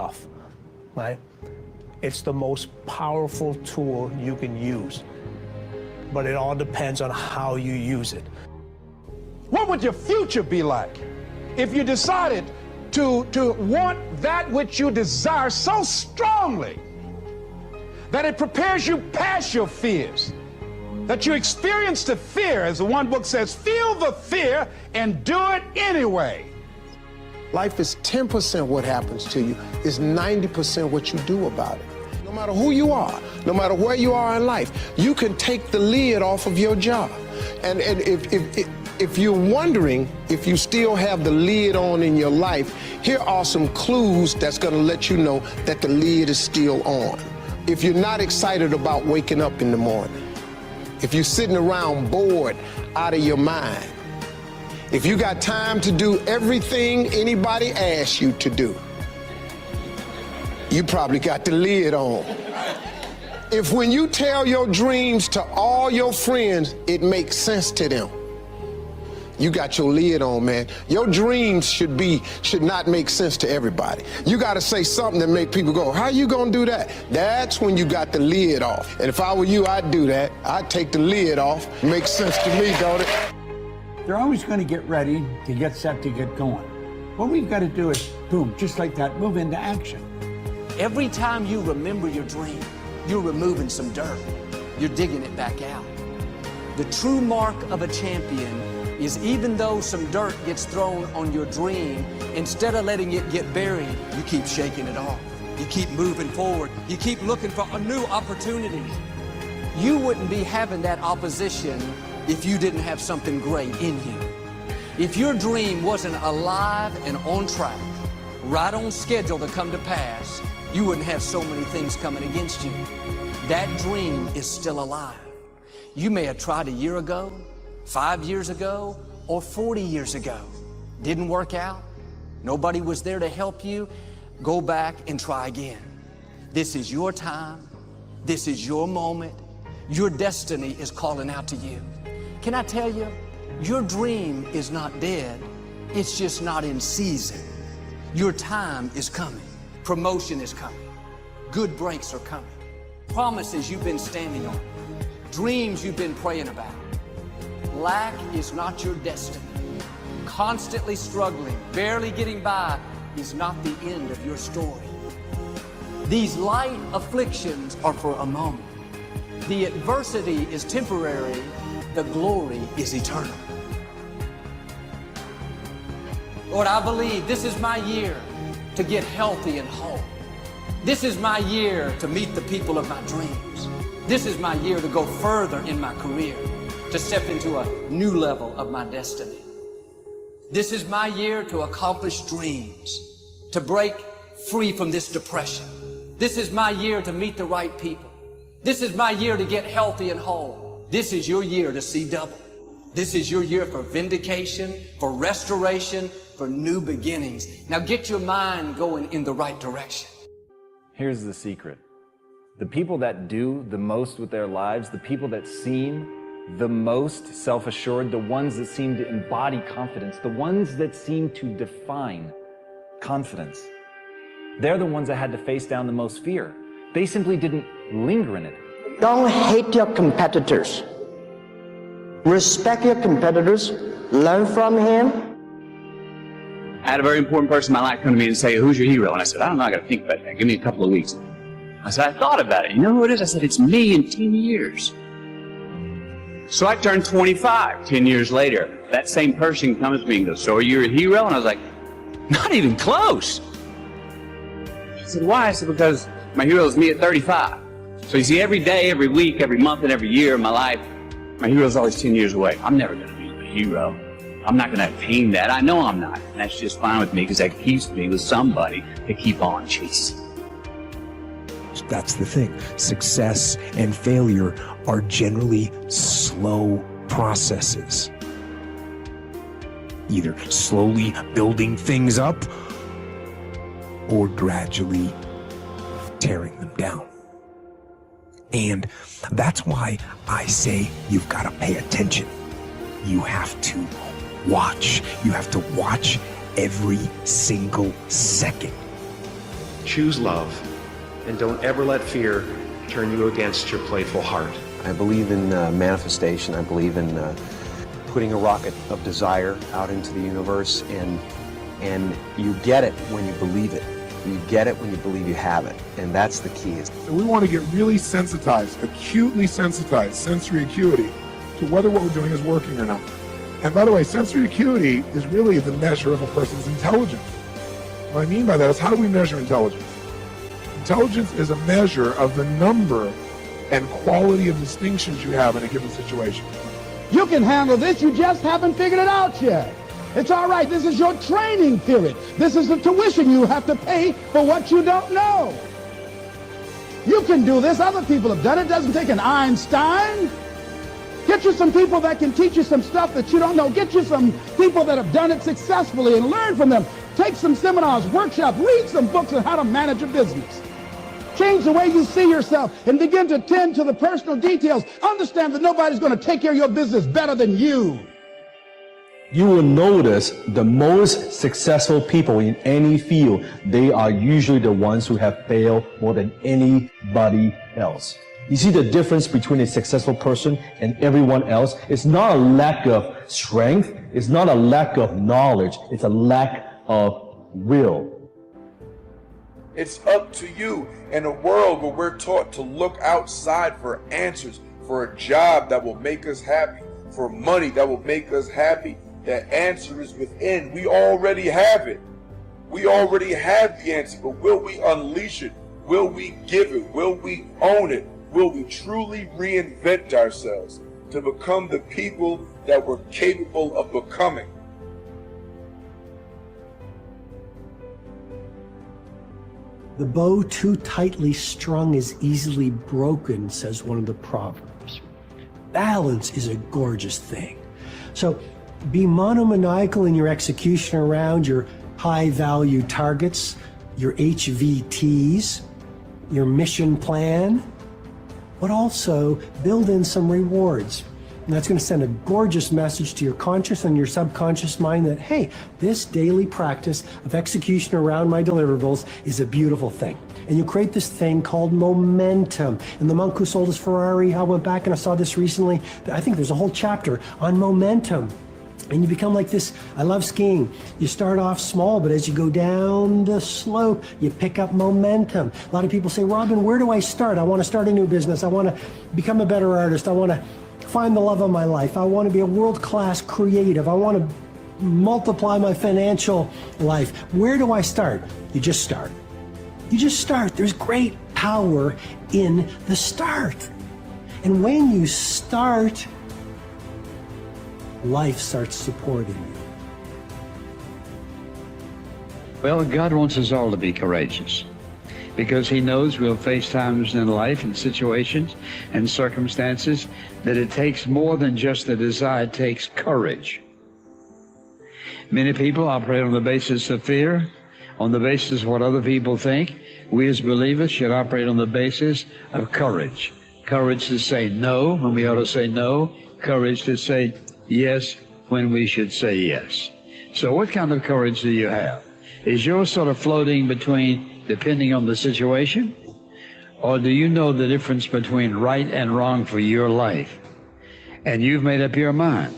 tough, right? It's the most powerful tool you can use, but it all depends on how you use it. What would your future be like if you decided to want that which you desire so strongly that it prepares you past your fears, that you experience the fear, as the one book says, feel the fear and do it anyway? Life is 10% what happens to you, is 90% what you do about it. No matter who you are, no matter where you are in life, you can take the lid off of your job. And if you're wondering if you still have the lid on in your life, here are some clues that's gonna let you know that the lid is still on. If you're not excited about waking up in the morning, if you're sitting around bored out of your mind, if you got time to do everything anybody asks you to do, you probably got the lid on. If when you tell your dreams to all your friends, it makes sense to them, you got your lid on, man. Your dreams should not make sense to everybody. You got to say something that make people go, how you gonna do that? That's when you got the lid off. And if I were you, I'd do that. I'd take the lid off. Makes sense to me, don't it? They're always going to get ready to get set to get going. What we've got to do is, boom, just like that, move into action. Every time you remember your dream, you're removing some dirt. You're digging it back out. The true mark of a champion is even though some dirt gets thrown on your dream, instead of letting it get buried, you keep shaking it off. You keep moving forward. You keep looking for a new opportunity. You wouldn't be having that opposition if you didn't have something great in you. If your dream wasn't alive and on track, right on schedule to come to pass, you wouldn't have so many things coming against you. That dream is still alive. You may have tried a year ago, 5 years ago, or 40 years ago. Didn't work out. Nobody was there to help you. Go back and try again. This is your time. This is your moment. Your destiny is calling out to you. Can I tell you, your dream is not dead. It's just not in season. Your time is coming. Promotion is coming. Good breaks are coming. Promises you've been standing on. Dreams you've been praying about. Lack is not your destiny. Constantly struggling, barely getting by is not the end of your story. These light afflictions are for a moment. The adversity is temporary. The glory is eternal. Lord, I believe this is my year to get healthy and whole. This is my year to meet the people of my dreams. This is my year to go further in my career, to step into a new level of my destiny. This is my year to accomplish dreams, to break free from this depression. This is my year to meet the right people. This is my year to get healthy and whole. This is your year to see double. This is your year for vindication, for restoration, for new beginnings. Now get your mind going in the right direction. Here's the secret. The people that do the most with their lives, the people that seem the most self-assured, the ones that seem to embody confidence, the ones that seem to define confidence, they're the ones that had to face down the most fear. They simply didn't linger in it. Don't hate your competitors. Respect your competitors. Learn from him. I had a very important person in my life come to me and say, who's your hero? And I said, I don't know, I got to think about that. Give me a couple of weeks. I said, I thought about it. You know who it is? I said, it's me in 10 years. So I turned 25 10 years later. That same person comes to me and goes, so are you a hero? And I was like, not even close. She said, why? I said, because my hero is me at 35. So you see, every day, every week, every month, and every year of my life, my hero is always 10 years away. I'm never going to be a hero. I'm not going to attain that. I know I'm not. And that's just fine with me because that keeps me with somebody to keep on chasing. That's the thing. Success and failure are generally slow processes. Either slowly building things up or gradually tearing them down. And that's why I say you've got to pay attention. You have to watch. You have to watch every single second. Choose love, and don't ever let fear turn you against your playful heart. I believe in manifestation. I believe in putting a rocket of desire out into the universe, and you get it when you believe it. You get it when you believe you have it, and that's the key. So we want to get really sensitized, acutely sensitized, sensory acuity, to whether what we're doing is working or not. And by the way, sensory acuity is really the measure of a person's intelligence. What I mean by that is, how do we measure intelligence? Intelligence is a measure of the number and quality of distinctions you have in a given situation. You can handle this, you just haven't figured it out yet. It's all right, this is your training period. This is the tuition you have to pay for what you don't know. You can do this, other people have done it. It doesn't take an Einstein. Get you some people that can teach you some stuff that you don't know. Get you some people that have done it successfully and learn from them. Take some seminars, workshops, read some books on how to manage a business. Change the way you see yourself and begin to tend to the personal details. Understand that nobody's going to take care of your business better than you. You will notice the most successful people in any field, they are usually the ones who have failed more than anybody else. You see the difference between a successful person and everyone else? It's not a lack of strength. It's not a lack of knowledge. It's a lack of will. It's up to you in a world where we're taught to look outside for answers, for a job that will make us happy, for money that will make us happy. The answer is within. We already have it. We already have the answer, but will we unleash it? Will we give it? Will we own it? Will we truly reinvent ourselves to become the people that we're capable of becoming? The bow too tightly strung is easily broken, says one of the proverbs. Balance is a gorgeous thing. So be monomaniacal in your execution around your high-value targets, your HVTs, your mission plan, but also build in some rewards. And that's going to send a gorgeous message to your conscious and your subconscious mind that, hey, this daily practice of execution around my deliverables is a beautiful thing. And you create this thing called momentum. And the monk who sold his Ferrari, I went back and I saw this recently. I think there's a whole chapter on momentum. And you become like this. I love skiing. You start off small, but as you go down the slope, you pick up momentum. A lot of people say, Robin, where do I start? I want to start a new business. I want to become a better artist. I want to find the love of my life. I want to be a world-class creative. I want to multiply my financial life. Where do I start? You just start. You just start. There's great power in the start. And when you start, life starts supporting you. Well, God wants us all to be courageous because He knows we'll face times in life and situations and circumstances that it takes more than just the desire, it takes courage. Many people operate on the basis of fear, on the basis of what other people think. We as believers should operate on the basis of courage. Courage to say no when we ought to say no. Courage to say yes when we should say yes. So what kind of courage do you have? Is yours sort of floating between depending on the situation? Or do you know the difference between right and wrong for your life? And you've made up your mind.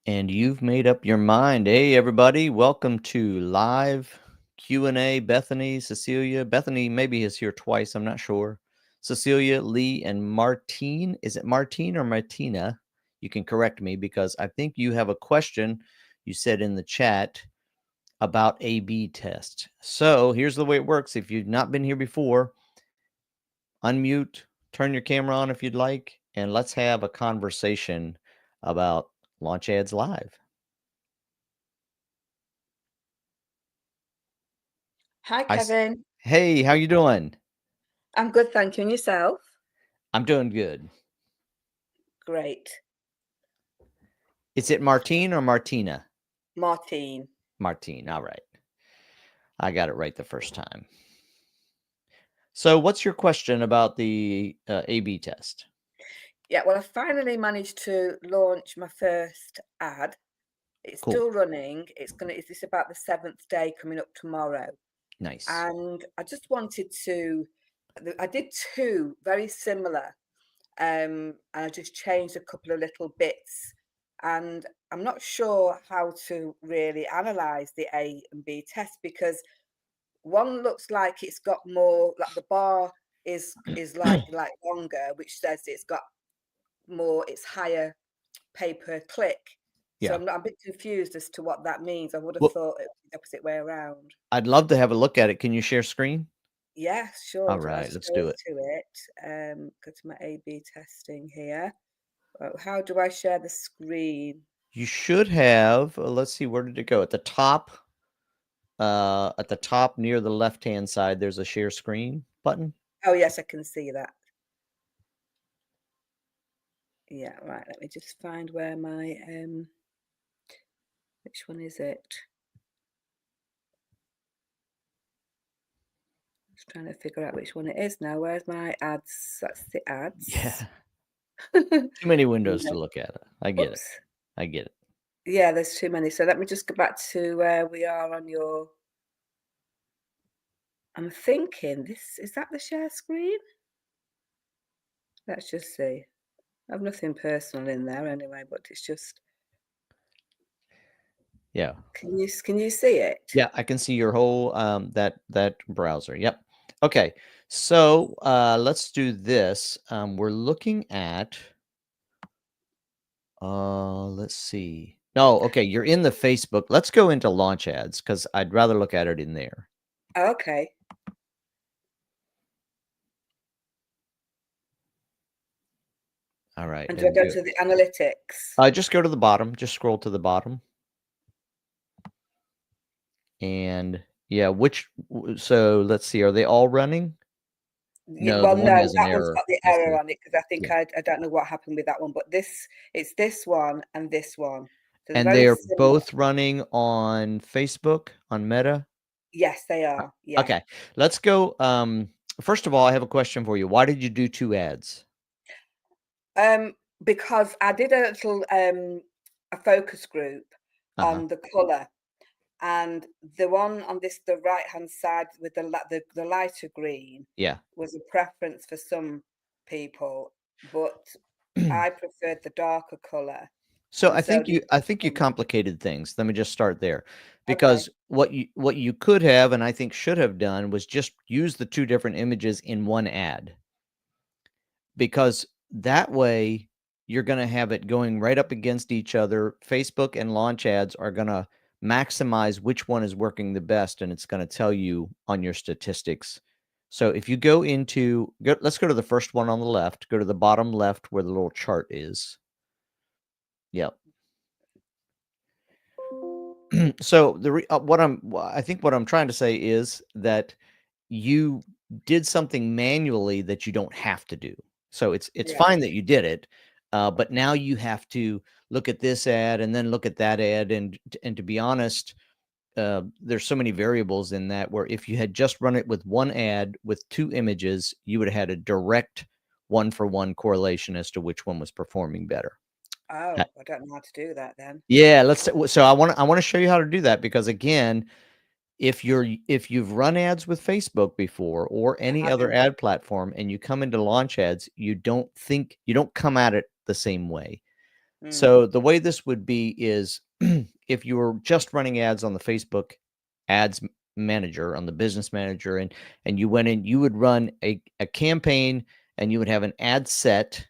And you've made up your mind. Hey, everybody. Welcome to live Q&A. Bethany, Cecilia. Bethany maybe is here twice. I'm not sure. Cecilia, Lee, and Martine. Is it Martine or Martina? You can correct me because I think you have a question you said in the chat about A/B test. So here's the way it works. If you've not been here before, unmute, turn your camera on if you'd like, and let's have a conversation about Launch Ads Live. Hi, Kevin. Hey, how you doing? I'm good, thank you. And yourself? I'm doing good. Great. Is it Martine or Martina? Martine. Martine, all right. I got it right the first time. So what's your question about the A/B test? Yeah, well, I finally managed to launch my first ad. It's Cool. still running. It's about the 7th day coming up tomorrow. Nice. And I just wanted to, I did two very similar, and I just changed a couple of little bits. And I'm not sure how to really analyze the A and B test, because one looks like it's got more, like the bar is like longer, which says it's got more, it's higher pay per click. So Yeah. I'm a bit confused as to what that means. I would have Well- thought it was the opposite way around. I'd love to have a look at it. Can you share screen? Yeah, sure. All I'll right, just let's go do it. to it. Go to my A/B testing here. How do I share the screen? You should have, let's see, where did it go? At the top near the left-hand side, there's a share screen button. Oh yes, I can see that. Yeah, right. Let me just find where my which one is it? Just trying to figure out which one it is now. Where's my ads? That's the ads. Yeah. Too many windows Yeah. to look at. I get it. Oops. I get it. Yeah, there's too many. So let me just go back to where we are on your. I'm thinking is that the share screen? Let's just see. I have nothing personal in there anyway, but it's just. Yeah. Can you see it? Yeah, I can see your whole that browser. Yep. Okay. So let's do this. We're looking at let's see. No, okay, you're in the Facebook. Let's go into launch ads because I'd rather look at it in there. Okay. All right. And do I go to the analytics? Just go to the bottom. Just scroll to the bottom. And yeah, so let's see. Are they all running? No, Well, the no, one has an that one's error. got the Let's error see. on it because I think Yeah. I don't know what happened with that one, but it's this one and this one. So they're And very they are similar. both running on Facebook, on Meta? Yes, they are. Yeah. Okay. Let's go. First of all, I have a question for you. Why did you do 2 ads? Because I did a little a focus group on the color, and the one on the right hand side with the lighter green Yeah. was a preference for some people, but I preferred the darker color. So And I so think did you complicated things. Let me just start there. Because what you could have and I think should have done was just use the 2 different images in one ad. Because that way you're going to have it going right up against each other. Facebook and launch ads are going to maximize which one is working the best, and it's going to tell you on your statistics. So if you go into let's go to the first one on the left, go to the bottom left where the little chart is. Yep. So I think what I'm trying to say is that you did something manually that you don't have to do. So it's fine that you did it, but now you have to look at this ad and then look at that ad, and to be honest, there's so many variables in that where if you had just run it with one ad with 2 images, you would have had a direct 1-for-1 correlation as to which one was performing better. Oh, I don't know how to do that then. Yeah, so I want to show you how to do that, because again, if you've run ads with Facebook before or any other ad platform and you come into launch ads, you don't come at it the same way. So the way this would be is if you were just running ads on the Facebook ads manager, on the business manager, and you went in, you would run a campaign and you would have an ad set,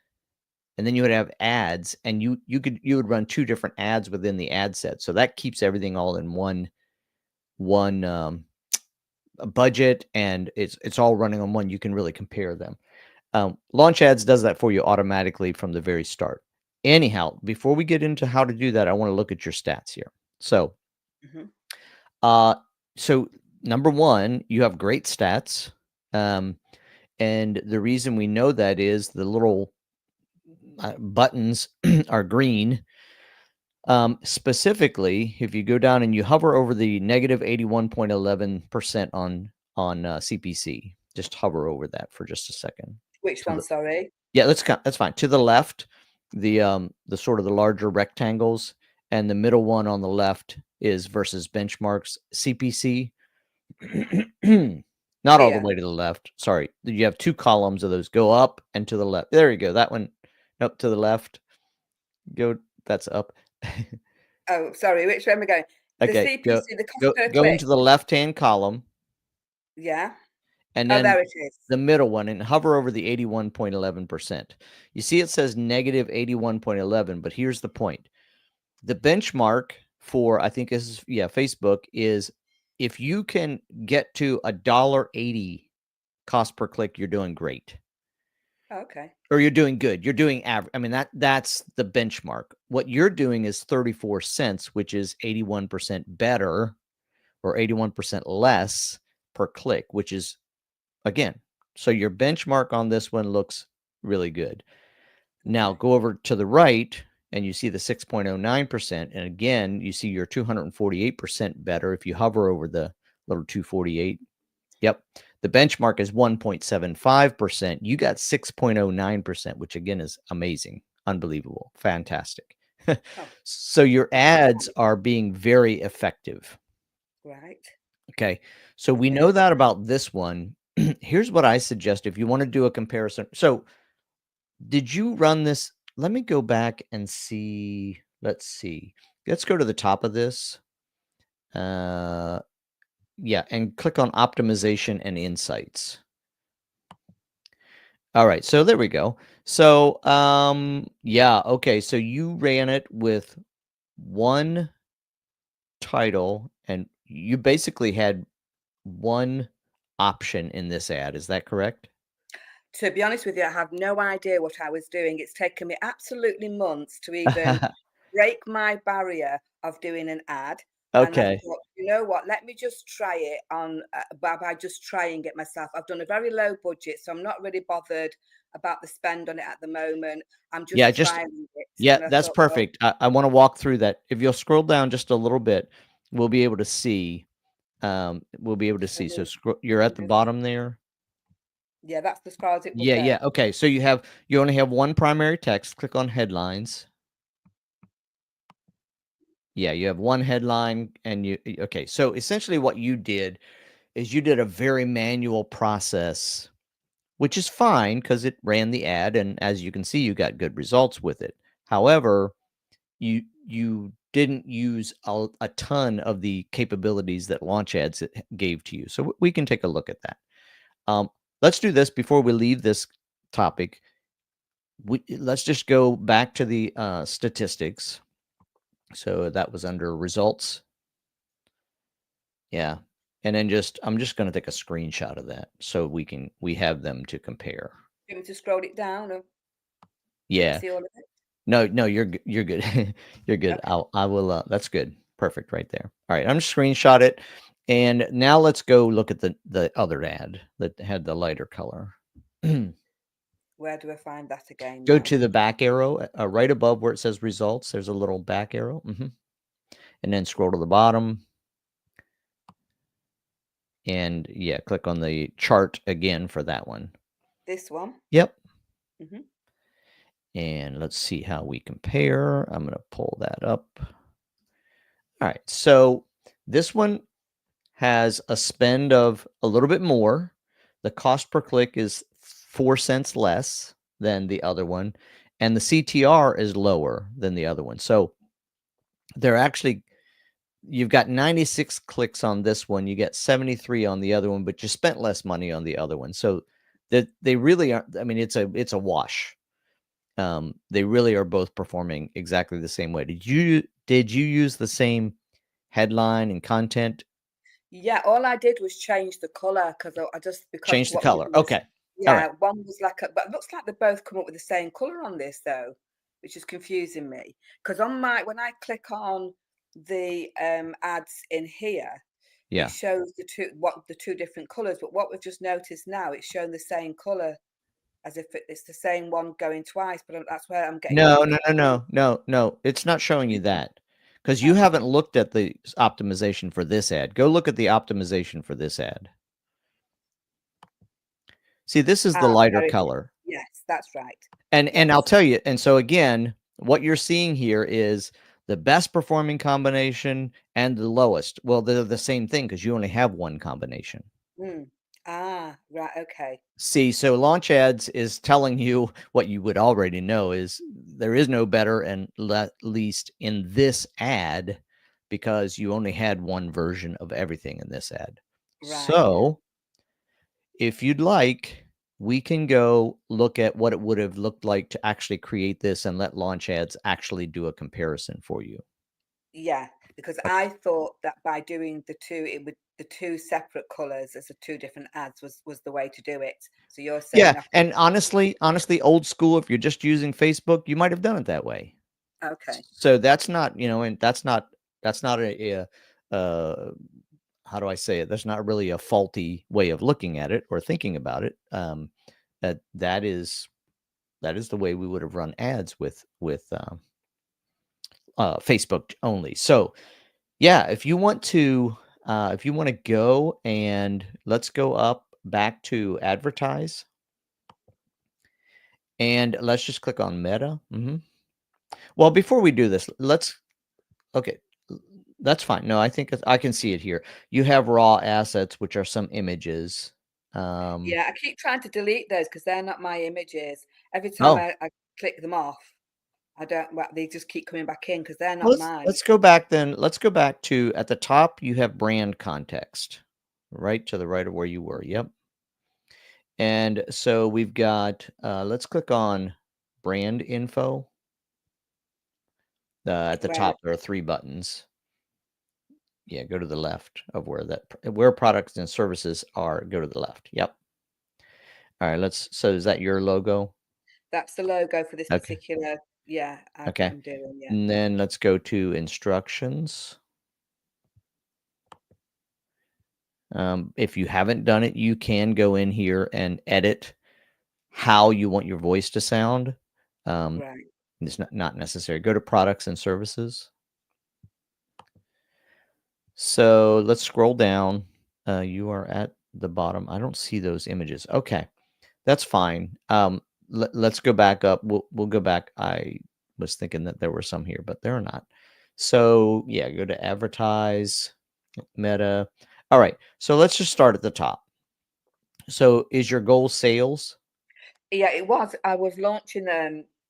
and then you would have ads, and you would run 2 different ads within the ad set. So that keeps everything all in one budget, and it's all running on one. You can really compare them. Launch ads does that for you automatically from the very start. Anyhow, before we get into how to do that, I want to look at your stats here. So, so number 1, you have great stats. And the reason we know that is the little buttons are green. Specifically, if you go down and you hover over the negative 81.11% on CPC, just hover over that for just a second. Which one? Sorry. Yeah, that's fine. To the left, the sort of the larger rectangles, and the middle one on the left is versus benchmarks CPC. Not all the Here. way to the left. Sorry. You have 2 columns of those. Go up and to the left. There you go. That one. Up to the left. Go. That's up. Oh, sorry. Which way am I going? The Okay. CPC, the cost Go per go click. into the left-hand column. Yeah. And Oh, then there it is. the middle one, and hover over the 81.11%. You see it says negative 81.11, but here's the point. The benchmark for, I think this is, Facebook, is if you can get to $1.80 cost per click, you're doing great. Okay. Or you're doing good. You're doing average. I mean, that's the benchmark. What you're doing is 34 cents, which is 81% better or 81% less per click, which is, again, so your benchmark on this one looks really good. Now go over to the right and you see the 6.09%. And again, you see you're 248% better if you hover over the little 248. Yep. The benchmark is 1.75%. You got 6.09%, which again is amazing, unbelievable, fantastic. So your ads are being very effective. Right. Okay. So we know that about this one. Here's what I suggest if you want to do a comparison. So did you run this? Let me go back and see. Let's see. Let's go to the top of this. Yeah, and click on optimization and insights. All right, so there we go. So yeah, okay. So you ran it with one title and you basically had one option in this ad. Is that correct? To be honest with you, I have no idea what I was doing. It's taken me absolutely months to even break my barrier of doing an ad. And I Okay. thought, you know what? Let me just try it on by just trying it myself. I've done a very low budget, so I'm not really bothered about the spend on it at the moment. I'm just Yeah, trying it. yeah, And I that's thought, well, perfect. I want to walk through that. If you'll scroll down just a little bit, we'll be able to see. We'll be able to see. So you're at the bottom there. yeah, that's as far as it will Yeah, go. yeah. Okay. So you only have one primary text. Click on headlines. Yeah, you have one headline and okay. So essentially what you did is you did a very manual process, which is fine because it ran the ad. And as you can see, you got good results with it. However, you didn't use a ton of the capabilities that Launch Ads gave to you. So we can take a look at that. Let's do this before we leave this topic. Let's just go back to the statistics. So that was under results. Yeah. And then I'm just going to take a screenshot of that so we have them to compare. You want me to scroll it down or Yeah. see all of it? No, you're good. You're good. I will. That's good. Perfect right there. All right. I'm just screenshot it. And now let's go look at the other ad that had the lighter color. Where do I find that again? Go now? to the back arrow right above where it says results. There's a little back arrow. And then scroll to the bottom. And yeah, click on the chart again for that one. This one? Yep. Mhm. And let's see how we compare. I'm going to pull that up. All right. So this one has a spend of a little bit more. The cost per click is 4 cents less than the other one. And the CTR is lower than the other one. So they're actually, you've got 96 clicks on this one. You get 73 on the other one, but you spent less money on the other one. So that they really are, I mean, it's a wash. They really are both performing exactly the same way. Did you use the same headline and content? Yeah, all I did was change the color because Change the what color. one was- Okay. Yeah, All right. one was like but it looks like they both come up with the same color on this though, which is confusing me. Because when I click on the ads in here, Yeah. it shows the two different colors. But what we've just noticed now, it's showing the same color as if it's the same one going twice. But that's where I'm getting. No. It's not showing you that because you haven't looked at the optimization for this ad. Go look at the optimization for this ad. See, this is the lighter color. Yes, that's right. And I'll tell you, and so again, what you're seeing here is the best performing combination, and the lowest. Well, they're the same thing because you only have one combination. Mm. Ah, right. Okay. See, so launch ads is telling you what you would already know is there is no better and least in this ad because you only had one version of everything in this ad. Right. So if you'd like, we can go look at what it would have looked like to actually create this and let launch ads actually do a comparison for you. Yeah, because I thought that by doing the two separate colors as the two different ads was the way to do it. So you're saying Yeah, and honestly, old school, if you're just using Facebook, you might have done it that way. okay. So that's not, and that's not a how do I say it? That's not really a faulty way of looking at it or thinking about it. That is the way we would have run ads with Facebook only. So yeah, if you want to go and let's go up back to advertise. And let's just click on Meta. Well, before we do this, okay, that's fine. No, I think I can see it here. You have raw assets, which are some images. Yeah, I keep trying to delete those because they're not my images. Every time I click them off, they just keep coming back in because they're not mine. Let's go back then. Let's go back to at the top, you have brand context, right to the right of where you were. Yep. And so we've got, let's click on brand info. At the top, there are 3 buttons. Yeah, go to the left of where products and services are. Go to the left. Yep. All right. So is that your logo? That's the logo for this Okay. particular, ad that Okay. I'm doing. Yeah. And then let's go to instructions. If you haven't done it, you can go in here and edit how you want your voice to sound. Right. It's not necessary. Go to products and services. So let's scroll down. You are at the bottom. I don't see those images. Okay, that's fine. Let's go back up. We'll go back. I was thinking that there were some here, but there are not. So yeah, go to advertise, Meta. All right. So let's just start at the top. So is your goal sales? Yeah, it was. I was launching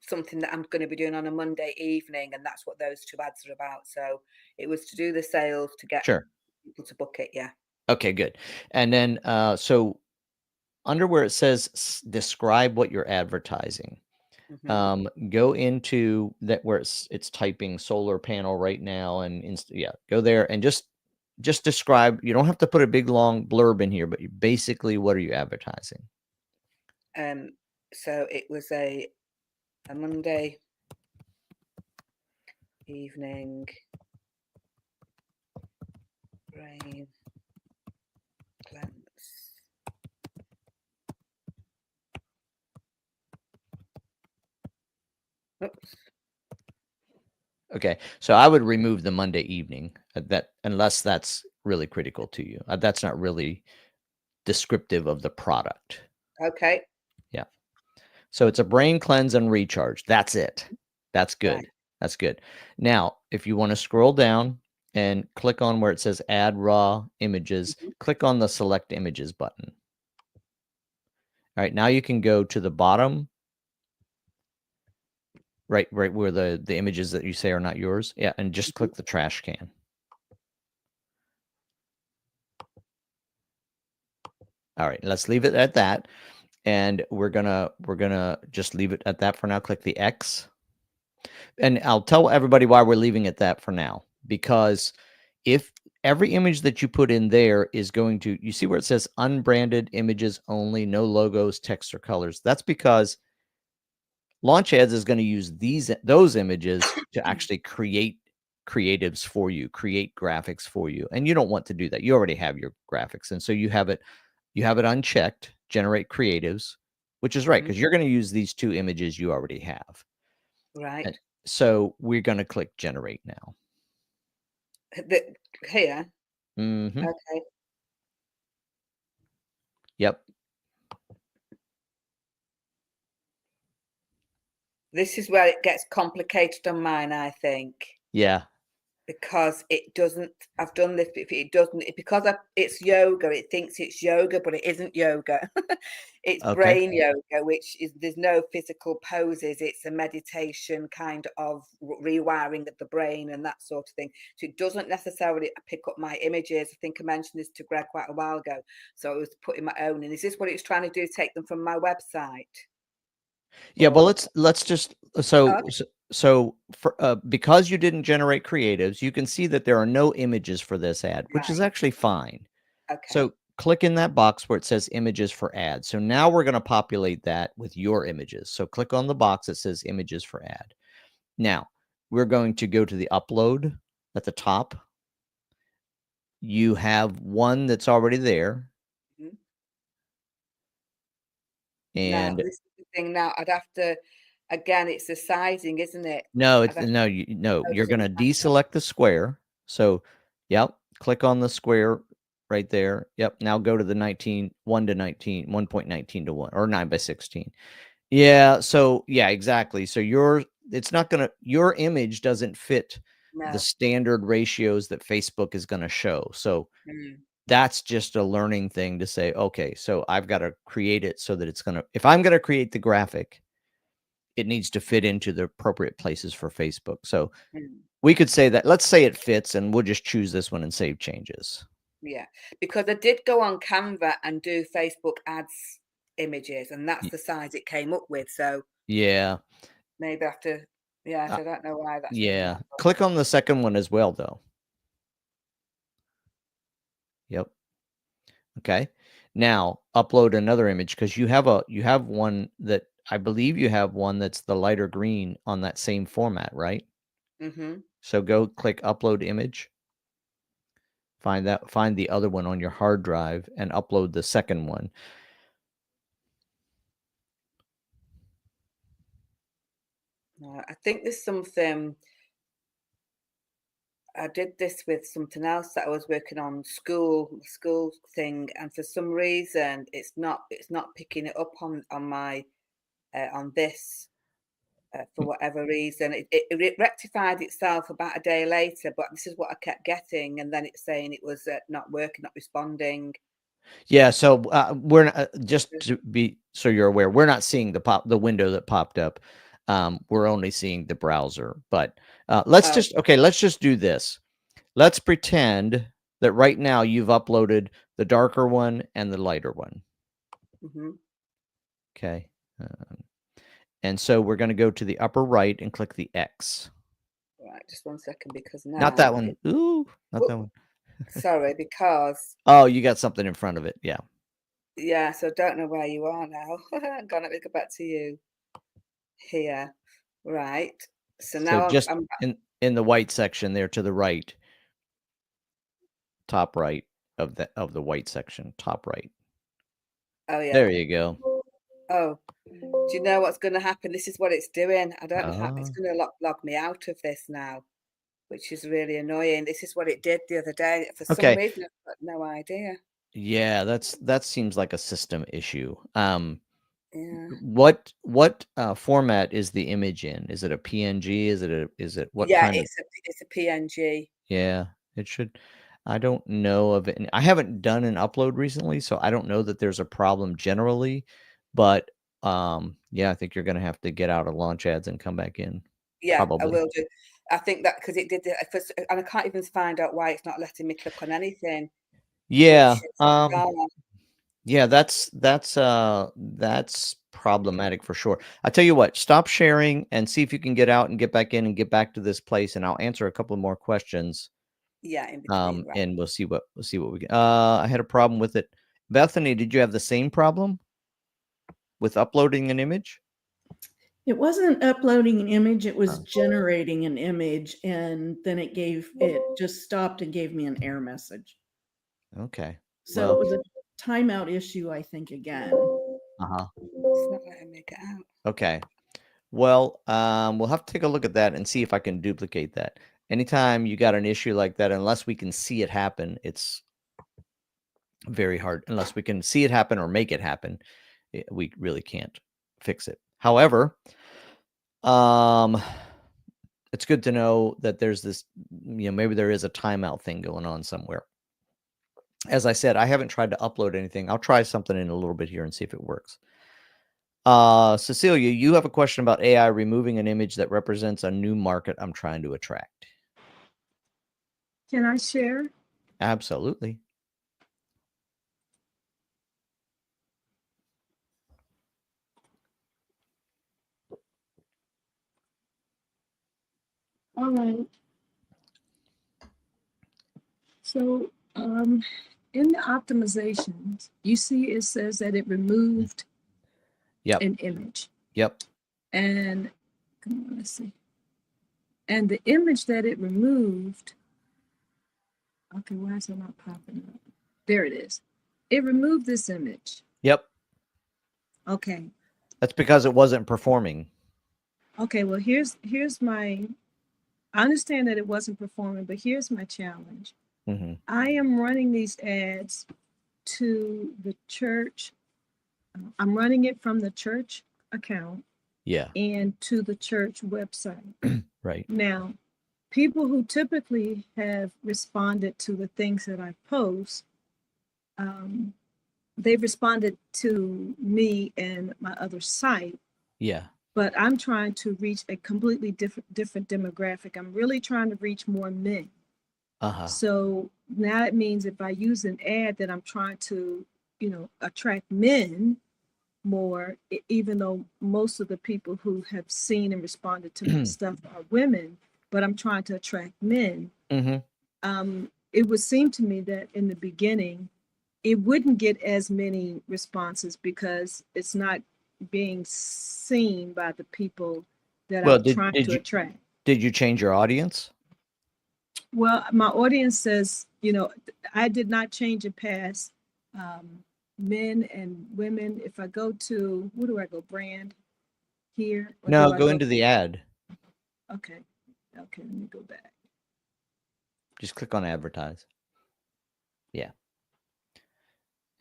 something that I'm going to be doing on a Monday evening, and that's what those 2 ads are about. So it was to do the sales to get Sure. people to book it. Yeah. Okay, good. And then so under where it says describe what you're advertising, go into that where it's typing solar panel right now and go there and just describe. You don't have to put a big long blurb in here, but basically what are you advertising? So it was a Monday evening brain cleanse. Oops. Okay, so I would remove the Monday evening that unless that's really critical to you. That's not really descriptive of the product. Okay. Yeah. So it's a brain cleanse and recharge. That's it. That's good. Right. That's good. Now, if you want to scroll down and click on where it says add raw images, click on the select images button. All right, now you can go to the bottom, right where the images that you say are not yours. Yeah, and just click the trash can. All right, let's leave it at that. And we're gonna just leave it at that for now. Click the X. And I'll tell everybody why we're leaving it that for now. Because if every image that you put in there is going to, you see where it says unbranded images only, no logos, text, or colors. That's because Launch Ads is going to use those images to actually create creatives for you, create graphics for you. And you don't want to do that. You already have your graphics. And so you have it unchecked, generate creatives, which is right, because you're going to use these 2 images you already have. Right. And so we're going to click generate now. Here. Mm-hmm. Okay. Yep. This is where it gets complicated on mine, I think. Yeah. because it doesn't. I've done this, but it doesn't. It's yoga. It thinks it's yoga, but it isn't yoga. It's Okay. brain yoga, which is there's no physical poses. It's a meditation kind of rewiring of the brain and that sort of thing. So it doesn't necessarily pick up my images. I think I mentioned this to Greg quite a while ago. So I was putting my own in. Is this what it's trying to do? Take them from my website? Yeah, but let's just Okay. so for because you didn't generate creatives, you can see that there are no images for this ad, which is Right. actually fine. Okay. So click in that box where it says images for ad. So now we're going to populate that with your images. So click on the box that says images for ad. Now we're going to go to the upload at the top. You have one that's already there. Mhm. Now, And this is the thing now, I'd have to again, it's the sizing, isn't it? no, I'd it's have to no, go you're to going to the deselect the square. So, yep, click on the square right there. Yep. Now go to the 1 to 19, 1.19 to 1 or 9:16. Yeah. So, yeah, exactly. So your image doesn't fit the No. standard ratios that Facebook is going to show. So Mm. that's just a learning thing to say, okay, so I've got to create it so that it's going to, if I'm going to create the graphic, it needs to fit into the appropriate places for Facebook. So Mm. we could say that, let's say it fits, and we'll just choose this one and save changes. Yeah, because I did go on Canva and do Facebook ads images, and that's Y- the size it came up with. So Yeah. maybe I have to, yeah, Uh, so I don't know why that's doing yeah. that. But Click on the second one as well, though. Yep. Okay. Now upload another image because you have one that I believe you have one that's the lighter green on that same format, right? Mhm. So go click upload image. Find the other one on your hard drive and upload the second one. I think there's something. I did this with something else that I was working on school thing, and for some reason it's not picking it up on my on this. For whatever reason, it rectified itself about a day later, but this is what I kept getting, and then it's saying it was not working, not responding. Yeah, so we're not, just to be so you're aware, we're not seeing the window that popped up. We're only seeing the browser. But let's Oh, just do this. Let's pretend that right now you've uploaded the darker one and the lighter one. hmm Okay. And so we're going to go to the upper right and click the X. right. Just 1 second, because Not that now one. Ooh, not that one. sorry, because Oh, you got something in front of it. Yeah. yeah. So I don't know where you are now. Hang on, let me go back to you here. Right. So So now just I'm in the white section there to the right, top right of the white section, top right. oh yeah. There you go. Oh, do you know what's going to happen? This is what it's doing. I don't know how it's Ah. going to log me out of this now, which is really annoying. This is what it did the other day. For some Okay. reason, I've got no idea. Yeah, that seems like a system issue. Yeah. What format is the image in? Is it a PNG? Is it what Yeah, kind of? it's a PNG. Yeah, it should. I don't know of it. I haven't done an upload recently, so I don't know that there's a problem generally. But yeah, I think you're going to have to get out of launch ads and come back in. Yeah, I Probably. will do. I think that because it did it first, and I can't even find out why it's not letting me click on anything, which Yeah. is bizarre. Yeah, that's problematic for sure. I tell you what, stop sharing and see if you can get out and get back in and get back to this place, and I'll answer a couple more questions. Yeah, in between, right? And we'll see what we get. I had a problem with it. Bethany, did you have the same problem with uploading an image? It wasn't uploading an image, it was generating an image, and then it just stopped and gave me an error message. Okay. So it was a timeout issue, I think, again. Uh-huh. It's not letting me get out. Okay. Well, we'll have to take a look at that and see if I can duplicate that. Anytime you got an issue like that, unless we can see it happen, it's very hard. Unless we can see it happen or make it happen, we really can't fix it. However, it's good to know that there's this, maybe there is a timeout thing going on somewhere. As I said, I haven't tried to upload anything. I'll try something in a little bit here and see if it works. Cecilia, you have a question about AI removing an image that represents a new market I'm trying to attract. Can I share? Absolutely. All right. So in the optimizations, you see it says that it removed an image. Yep. And come on, let's see. And the image that it removed, okay, why is it not popping up? There it is. It removed this image. Yep. Okay. That's because it wasn't performing. Okay, well, here's my, I understand that it wasn't performing, but here's my challenge. Mm-hmm. I am running these ads to the church. I'm running it from the church account. Yeah. And to the church website. Right. Now, people who typically have responded to the things that I post, they've responded to me and my other site. Yeah. But I'm trying to reach a completely different demographic. I'm really trying to reach more men. Uh-huh. So now it means if I use an ad that I'm trying to, attract men more, even though most of the people who have seen and responded to my stuff are women, but I'm trying to attract men. Mm-hmm. It would seem to me that in the beginning, it wouldn't get as many responses because it's not being seen by the people that I'm trying to attract. Did you change your audience? Well, my audience says, I did not change it past men and women. If I go to, where do I go? Brand here? No, go into the ad. Okay. Okay, let me go back. Just click on advertise. Yeah.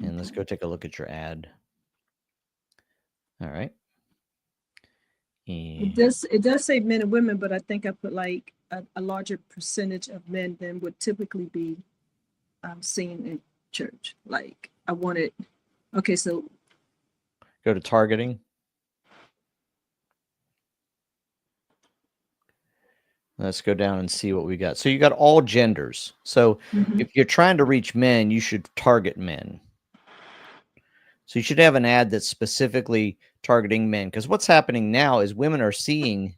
And let's go take a look at your ad. All right. It does say men and women, but I think I put like a larger percentage of men than would typically be seen in church. Like I wanted, okay, so. Go to targeting. Let's go down and see what we got. So you got all genders. So if you're trying to reach men, you should target men. So you should have an ad that's specifically targeting men. Because what's happening now is women are seeing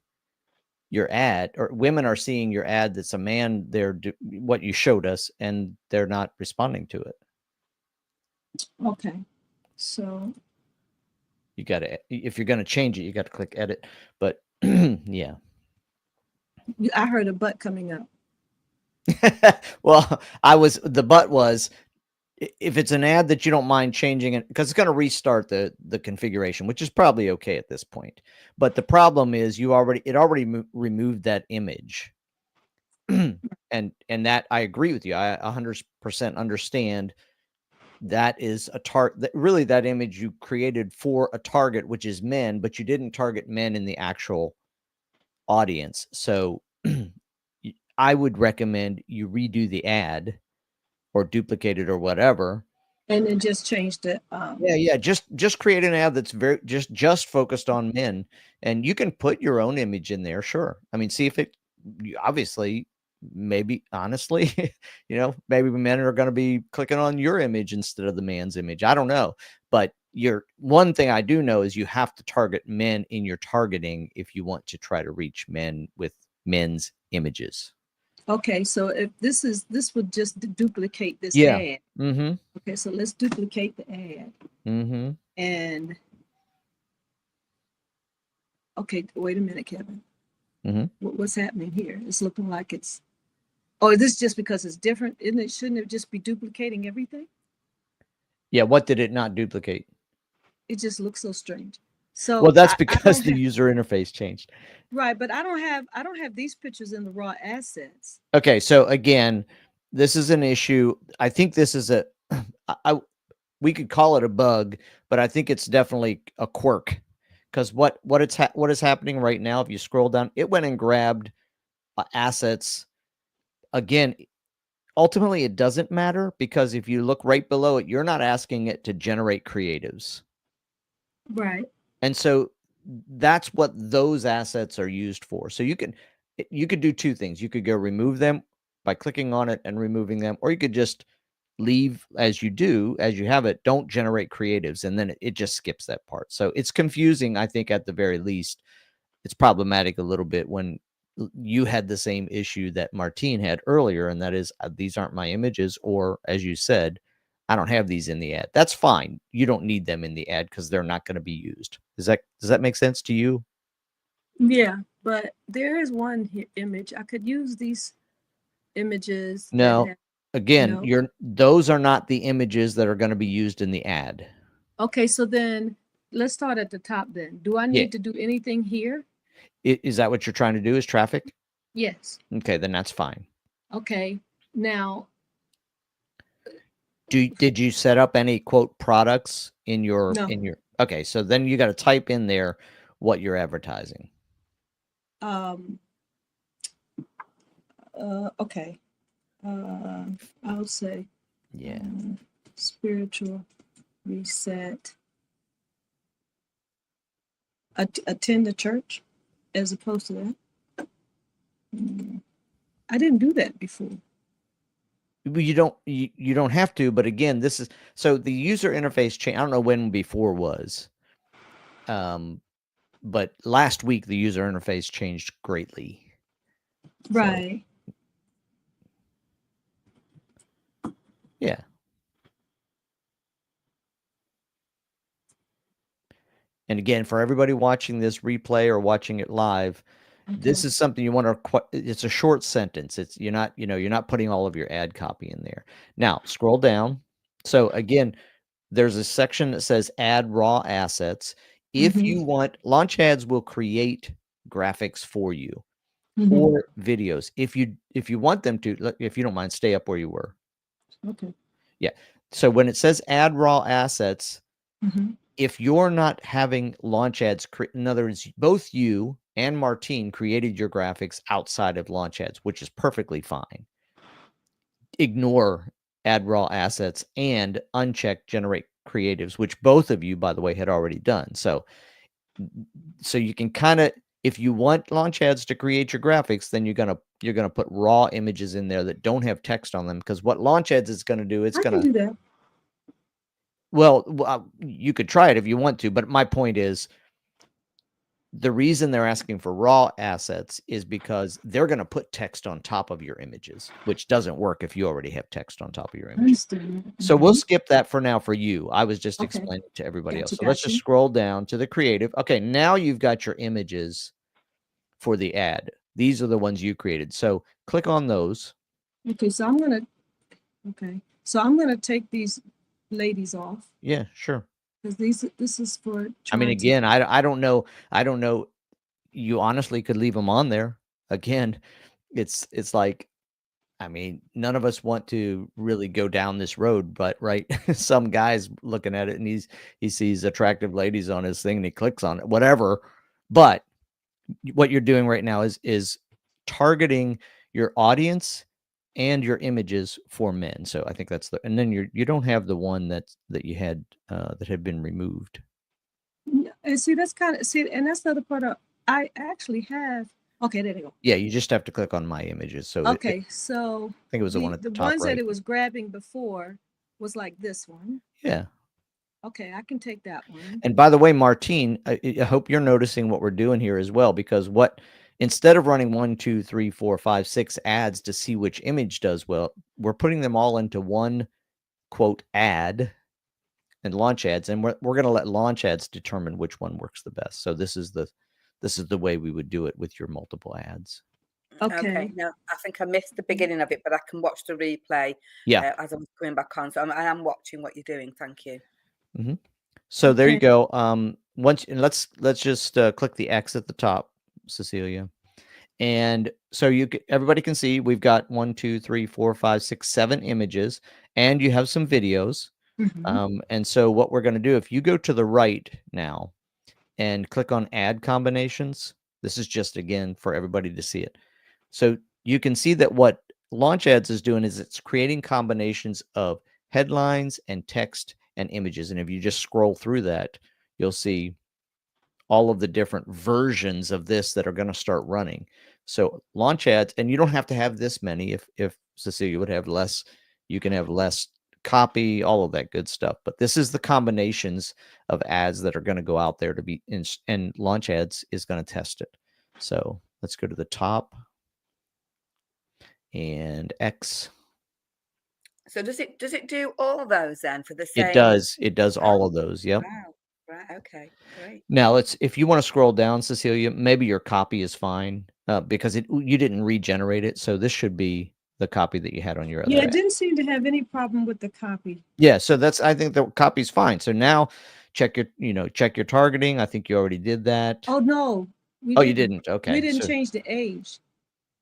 your ad, or women are seeing your ad that's a man there, what you showed us, and they're not responding to it. Okay. So you got to, if you're going to change it, you got to click edit. But yeah. I heard a butt coming up. Well, the butt was, if it's an ad that you don't mind changing it, because it's going to restart the configuration, which is probably okay at this point. But the problem is it already removed that image. and that I agree with you. I 100% understand that is a target. Really, that image you created for a target, which is men, but you didn't target men in the actual audience. So I would recommend you redo the ad or duplicate it or whatever, and then just change the just create an ad that's very just focused on men, and you can put your own image in there. Sure. I mean, see if it, obviously, maybe honestly, maybe men are going to be clicking on your image instead of the man's image. I don't know, but one thing I do know is you have to target men in your targeting if you want to try to reach men with men's images. Okay, so if this would just duplicate this ad. Mm-hmm. Okay, so let's duplicate the ad. Mm-hmm. And okay, wait a minute, Kevin. Mm-hmm. What's happening here? It's looking like it's. Oh, this is just because it's different, isn't it? Shouldn't it just be duplicating everything? Yeah. What did it not duplicate? It just looks so strange. So well, that's because the user interface changed. Right, but I don't have these pictures in the raw assets. Okay, so again, this is an issue. I think this is we could call it a bug, but I think it's definitely a quirk. Because what is happening right now, if you scroll down, it went and grabbed assets. Again, ultimately, it doesn't matter because if you look right below it, you're not asking it to generate creatives. Right. And so that's what those assets are used for. So you could do two things. You could go remove them by clicking on it and removing them, or you could just leave as you have it, don't generate creatives, and then it just skips that part. So it's confusing, I think, at the very least. It's problematic a little bit when you had the same issue that Martine had earlier, and that is these aren't my images, or as you said, I don't have these in the ad. That's fine. You don't need them in the ad because they're not going to be used. Does that make sense to you? Yeah, but there is one image. I could use these images. No. Again, No? those are not the images that are going to be used in the ad. Okay, so then let's start at the top then. Do I need to do anything here? Is that what you're trying to do, is traffic? Yes. Okay, then that's fine. Okay. Now, Did you set up any quote products in your No. okay, so then you got to type in there what you're advertising. okay. I'll say Yeah. Spiritual reset. Attend the church as opposed to that. I didn't do that before. You don't have to, but again, this is so the user interface change. I don't know when before was, but last week the user interface changed greatly. Right. Yeah. And again, for everybody watching this replay or watching it live, this is something you want to. It's a short sentence. You're not putting all of your ad copy in there. Now scroll down. So again, there's a section that says add raw assets. If you want, Launch Ads will create graphics for you or videos. If you want them to, if you don't mind, stay up where you were. Okay. Yeah. So when it says add raw assets, if you're not having Launch Ads, in other words, both you and Martine created your graphics outside of Launch Ads, which is perfectly fine. Ignore add raw assets and uncheck generate creatives, which both of you, by the way, had already done. So you can kind of, if you want Launch Ads to create your graphics, then you're gonna put raw images in there that don't have text on them, because what Launch Ads is going to do, it's I going can to do that. Well, you could try it if you want to, but my point is the reason they're asking for raw assets is because they're going to put text on top of your images, which doesn't work if you already have text on top of your images. So we'll skip that for now for you. I was just explaining to everybody else. So let's just scroll down to the creative. Okay, now you've got your images for the ad. These are the ones you created. So click on those. Okay, so I'm gonna take these ladies off Yeah, sure. because this is for. I mean, trying to- again, I don't know. I don't know. You honestly could leave them on there. Again, it's like, I mean, none of us want to really go down this road, but right, some guy's looking at it and he sees attractive ladies on his thing and he clicks on it, whatever. But what you're doing right now is targeting your audience and your images for men. So I think that's and then you don't have the one that you had that had been removed. And see, that's and that's the other part of I actually have. Okay, there you go. Yeah, you just have to click on my images. So Okay, so I think it was the one at the top ones right. that it was grabbing before was like this one. Yeah. Okay, I can take that one. And by the way, Martine, I hope you're noticing what we're doing here as well, because instead of running 1, 2, 3, 4, 5, 6 ads to see which image does well, we're putting them all into one quote ad and Launch Ads, and we're going to let Launch Ads determine which one works the best. So this is the way we would do it with your multiple ads. Okay. No, I think I missed the beginning of it, but I can watch the replay. Yeah. As I'm coming back on, so I am watching what you're doing. Thank you. So there you go. Once let's just click the X at the top, Cecilia, and so everybody can see we've got 1, 2, 3, 4, 5, 6, 7 images, and you have some videos. And so what we're going to do, if you go to the right now and click on Ad Combinations, this is just again for everybody to see it. So you can see that what Launch Ads is doing is it's creating combinations of headlines and text and images. And if you just scroll through that, you'll see all of the different versions of this that are going to start running. So Launch Ads, and you don't have to have this many. If Cecilia would have less, you can have less copy, all of that good stuff. But this is the combinations of ads that are going to go out there to be in, and Launch Ads is going to test it. So let's go to the top and X. So does it do all those then for the same? It does all of those. Yep. Wow. Right. Okay. Great. Now if you want to scroll down, Cecilia, maybe your copy is fine because you didn't regenerate it. So this should be the copy that you had on your other Yeah, it ad. didn't seem to have any problem with the copy. Yeah, so I think the copy's fine. So now check your targeting. I think you already did that. Oh no. You didn't. Okay. We didn't so, change the age.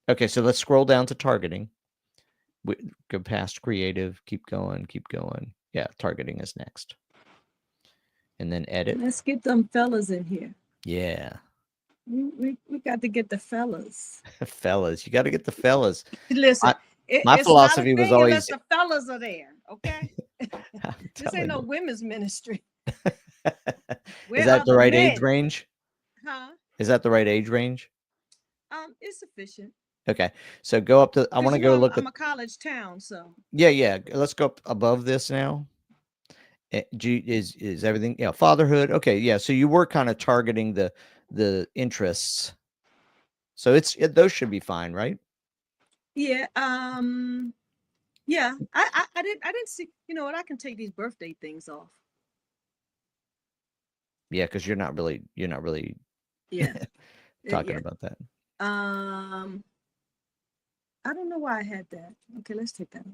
Okay, so let's scroll down to targeting. We go past creative, keep going. Yeah, targeting is next. And then edit. Let's get them fellas in here. Yeah. We got to get the fellas. Fellas, you got to get the fellas. Listen, my it's philosophy not a was thing always unless the fellas are there. Okay. This ain't no women's ministry. Is that the right age men? range? Huh? Is that the right age range? It's sufficient. Okay. So go up to I want to go look I'm at a college town, so Yeah. Let's go up above this now. Is everything, fatherhood. Okay. Yeah. So you were kind of targeting the interests. So those should be fine, right? yeah. Yeah. I didn't see, you know what, I can take these birthday things off. Yeah, because you're not really Yeah. talking Yeah. about that. I don't know why I had that. Okay, let's take that off.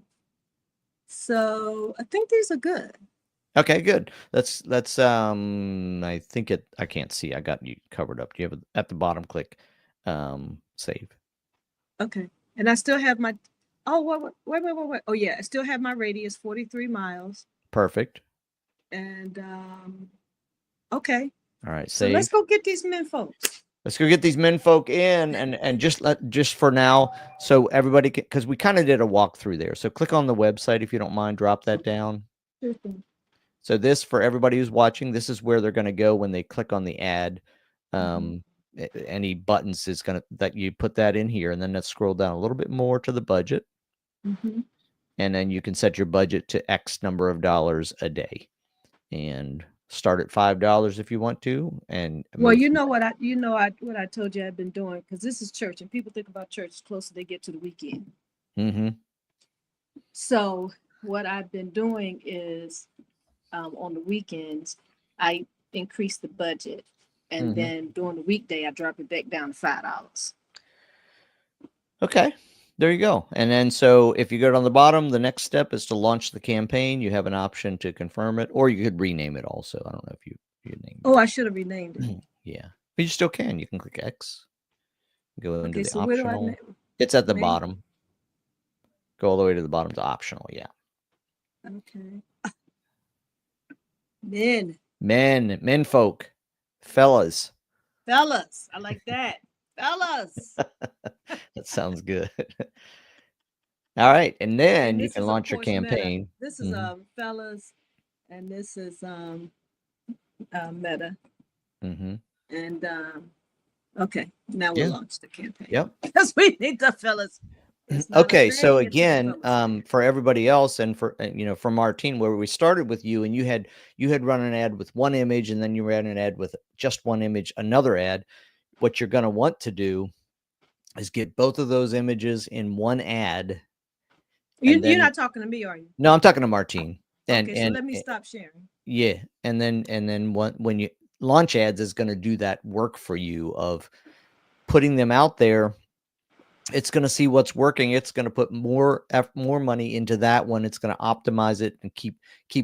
So I think these are good. Okay, good. Let's I think I can't see. I got you covered up. Do you have at the bottom click save? Okay. And I still have my wait. Oh yeah, I still have my radius 43 miles. Perfect. And okay. All right, So save. let's go get these men folks. Let's go get these men folk in and just for now, so everybody can, because we kind of did a walkthrough there. So click on the website if you don't mind, drop that down. Sure thing. So this, for everybody who's watching, this is where they're going to go when they click on the ad. Any buttons is that you put that in here, and then let's scroll down a little bit more to the budget. And then you can set your budget to X number of dollars a day and start at $5 if you want to. And Well, you know what I told you I've been doing, because this is church and people think about church closer they get to the weekend. So what I've been doing is on the weekends, I increase the budget, and then during the weekday, I drop it back down to $5. Okay, there you go. And then so if you go down the bottom, the next step is to launch the campaign. You have an option to confirm it, or you could rename it also. I don't know if you named Oh, I should have renamed it. it. Yeah, but you still can. You can click X, go into Okay, the so where do I optional. name? It's at the name? bottom. Go all the way to the bottom to optional. Yeah. Okay. Men, folk, fellas. fellas, I like that. Fellas. That sounds good. All right, and then And you this can is, of launch your course, Meta. campaign. This is fellas, and this is Meta. And okay, now we'll Yeah. launch the campaign. Yep. Because we need the fellas. It's not a Okay, so thing, it's the again, fellas. for everybody else, and for for Martine, where we started with you, and you had run an ad with one image, and then you ran an ad with just one image, another ad. What you're going to want to do is get both of those images in one ad. You're then- not talking to me, are you? No, I'm talking to Martine. And Okay, so let me stop sharing. Yeah, and then when you launch ads is going to do that work for you of putting them out there. It's going to see what's working. It's going to put more money into that one. It's going to optimize it and keep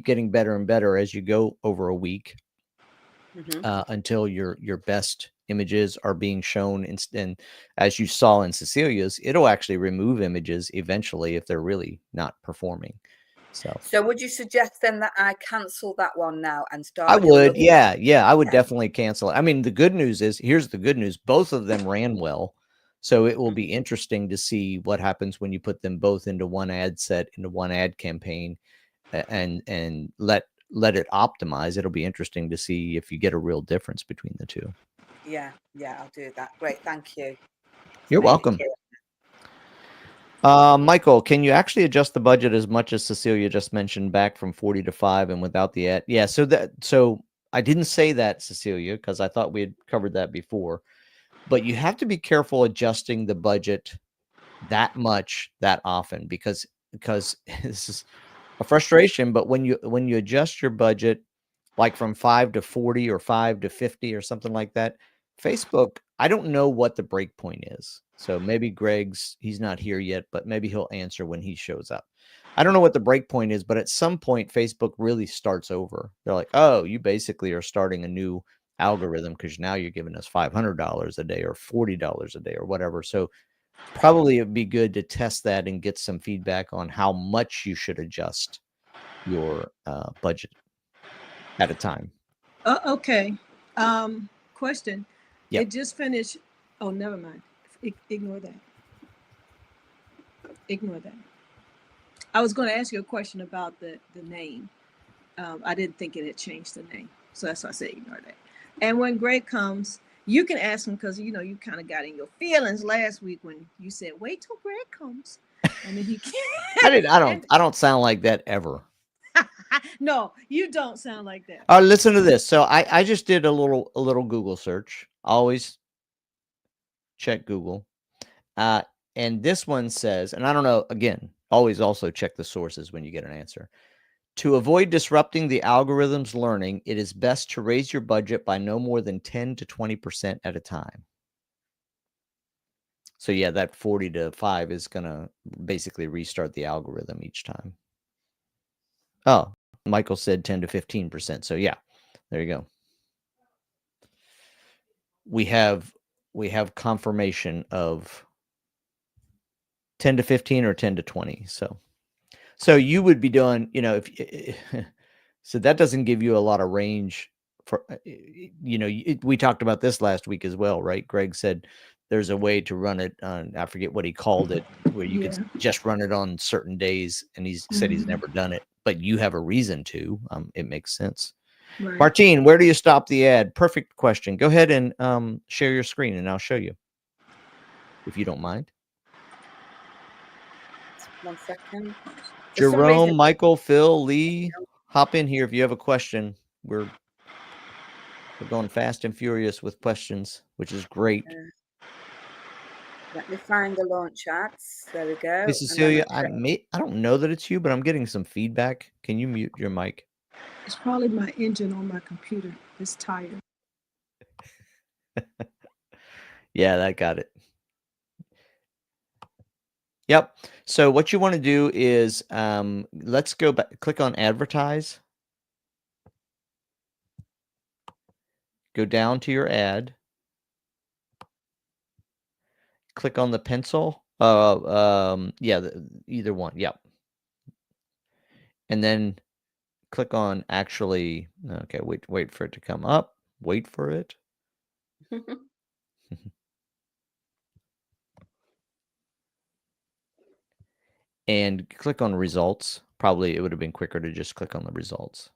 getting better and better as you go over a week until your best images are being shown. And as you saw in Cecilia's, it'll actually remove images eventually if they're really not performing. So would you suggest then that I cancel that one now and start? I would, another one? yeah, I would definitely cancel it. I mean, the good news is, here's the good news: both of them ran well. So it will be interesting to see what happens when you put them both into one ad set, into one ad campaign, and let it optimize. It'll be interesting to see if you get a real difference between the two. Yeah, I'll do that. Great, thank you. You're welcome. Michael, can you actually adjust the budget as much as Cecilia just mentioned, back from 40 to 5 and without the ad? Yeah, so I didn't say that, Cecilia, because I thought we had covered that before. But you have to be careful adjusting the budget that much, that often, because this is a frustration. But when you adjust your budget, like from 5 to 40 or 5 to 50 or something like that, Facebook, I don't know what the break point is. So maybe he's not here yet, but maybe he'll answer when he shows up. I don't know what the break point is, but at some point, Facebook really starts over. They're like, oh, you basically are starting a new algorithm because now you're giving us $500 a day or $40 a day or whatever. So probably it'd be good to test that and get some feedback on how much you should adjust your budget at a time. Okay. Question. Yep. It just finished. Oh, never mind. Ignore that. Ignore that. I was going to ask you a question about the name. I didn't think it had changed the name, so that's why I said ignore that. And when Greg comes, you can ask him, because you kind of got in your feelings last week when you said, "Wait till Greg comes," and then he can't. I don't sound like that ever. No, you don't sound like that. Oh, listen to this. So I just did a little Google search. Always check Google. And this one says, and I don't know, again, always also check the sources when you get an answer. To avoid disrupting the algorithm's learning, it is best to raise your budget by no more than 10 to 20% at a time. So yeah, that 40 to 5 is going to basically restart the algorithm each time. Oh, Michael said 10 to 15%. So yeah, there you go. We have confirmation of 10 to 15 or 10 to 20. So you would be doing, if so that doesn't give you a lot of range for, we talked about this last week as well, right? Greg said there's a way to run it on, I forget what he called it, where you could just run it on certain days. And he said he's never done it, but you have a reason to. It makes sense. Right. Martine, where do you stop the ad? Perfect question. Go ahead and share your screen and I'll show you, if you don't mind. 1 second. Jerome, Michael, Phil, Lee, hop in here if you have a question. We're going fast and furious with questions, which is great. Let me find the launch ads. There we go. Hey, Cecilia, I don't know that it's you, but I'm getting some feedback. Can you mute your mic? It's probably my engine on my computer. It's tired. Yeah, that got it. Yep. So what you want to do is let's go back, click on advertise. Go down to your ad. Click on the pencil. Yeah, either one. Yep. And then click on actually. Okay, wait for it to come up. Wait for it. And click on results. Probably it would have been quicker to just click on the results.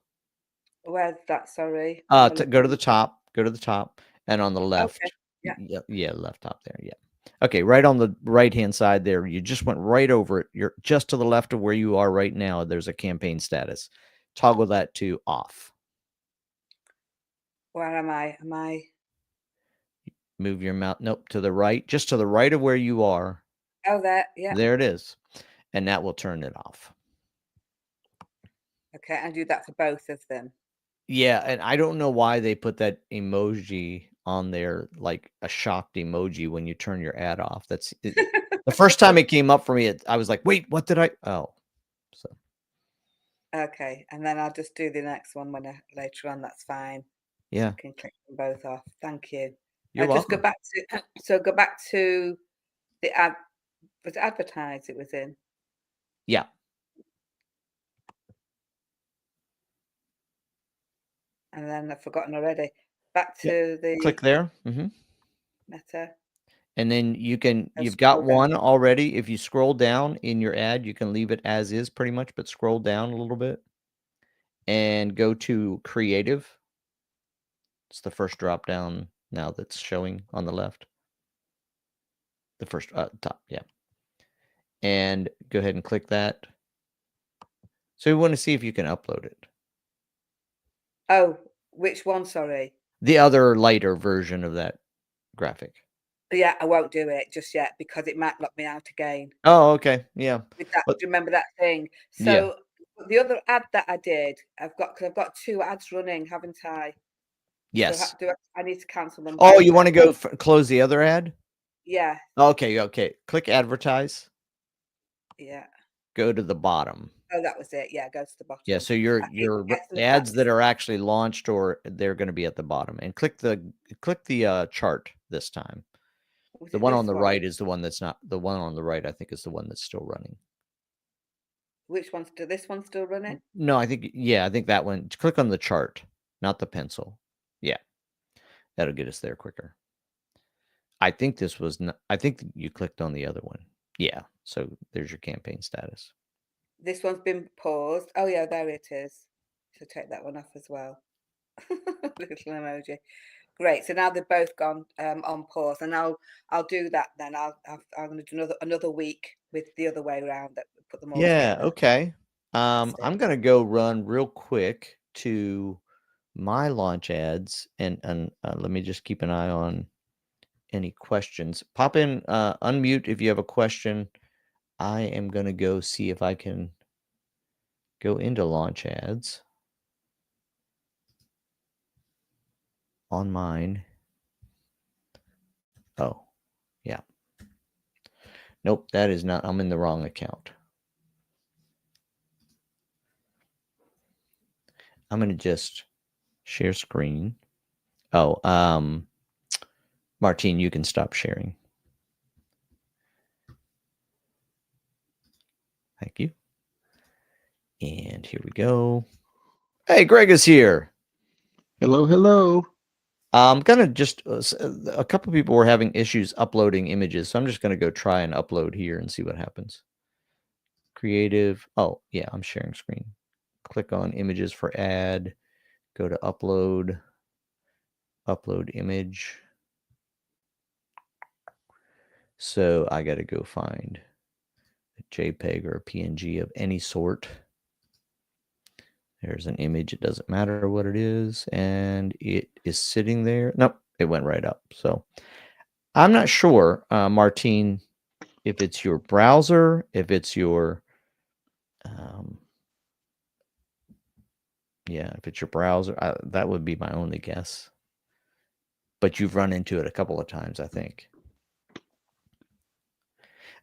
Where's that? Sorry. Go to the top. Go to the top, and on the left. Okay. Yeah, left top there. Yeah. Okay, right on the right-hand side there. You just went right over it. You're just to the left of where you are right now. There's a campaign status. Toggle that to off. Where am I? Move your mouse. Nope, to the right. Just to the right of where you are. Oh, there. Yeah. There it is. And that will turn it off. Okay, and do that for both of them. Yeah, and I don't know why they put that emoji on there, like a shocked emoji when you turn your ad off. That's it. The first time it came up for me, I was like, wait, what did I? Oh, so. Okay, and then I'll just do the next one later on. That's fine. Yeah. I can click them both off. Thank you. You're Just welcome. go back to the ad. Was it advertise it was in? Yeah. And then I've forgotten already. Back to the Click there. Mm-hmm. Meta. And then you've Let's got scroll down. one already. If you scroll down in your ad, you can leave it as is pretty much, but scroll down a little bit and go to creative. It's the first drop down now that's showing on the left. The first top, yeah. And go ahead and click that. So we want to see if you can upload it. Oh, which one? Sorry. The other lighter version of that graphic. Yeah, I won't do it just yet because it might lock me out again. Oh, okay. Yeah. With that, But- do you remember that thing? Yeah. So the other ad that I did, I've got 2 ads running, haven't I? Yes. So I need to cancel them. Oh, both. you want to go close the other ad? Yeah, Okay. Click advertise. yeah. Go to the bottom. Oh, that was it. Yeah, go to the bottom. Yeah, so your excellent ads that are actually launched, or they're going to be at the bottom, and click the chart this time. Was The it one this on the right is the one that's not. The one on the right, I think, is the one that's still running. Which one's this one still running? No, I think that one. Click on the chart, not the pencil. Yeah, that'll get us there quicker. I think this was. I think you clicked on the other one. Yeah, so there's your campaign status. This one's been paused. Oh yeah, there it is. Should take that one off as well. Little emoji. Great. So now they've both gone on pause, and I'll do that then. I'm going to do another week with the other way around. That put them all. Yeah. together. Okay. I'm going to go run real quick to my launch ads, and let me just keep an eye on any questions. Pop in, unmute if you have a question. I am going to go see if I can go into launch ads on mine. Oh, yeah. Nope, that is not. I'm in the wrong account. I'm going to just share screen. Oh, Martine, you can stop sharing. Thank you. And here we go. Hey, Greg is here. Hello. I'm going to just, a couple people were having issues uploading images, so I'm just going to go try and upload here and see what happens. Creative. Oh, yeah, I'm sharing screen. Click on images for ad. Go to upload. Upload image. So I got to go find a JPEG or a PNG of any sort. There's an image. It doesn't matter what it is. And it is sitting there. Nope, it went right up. So I'm not sure, Martine, if it's your browser, if it's your, if it's your browser, that would be my only guess. But you've run into it a couple of times, I think.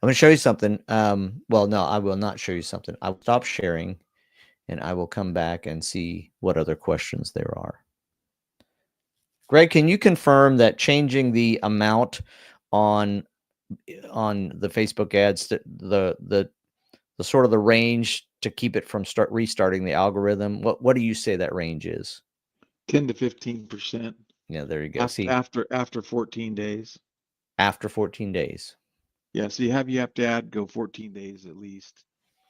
I'm going to show you something. Well, no, I will not show you something. I will stop sharing, and I will come back and see what other questions there are. Greg, can you confirm that changing the amount on the Facebook ads, the sort of the range to keep it from restarting the algorithm? What do you say that range is? 10 to 15%. Yeah, there you go. See, After 14 days. After 14 days. Yeah, so you have to go 14 days at least,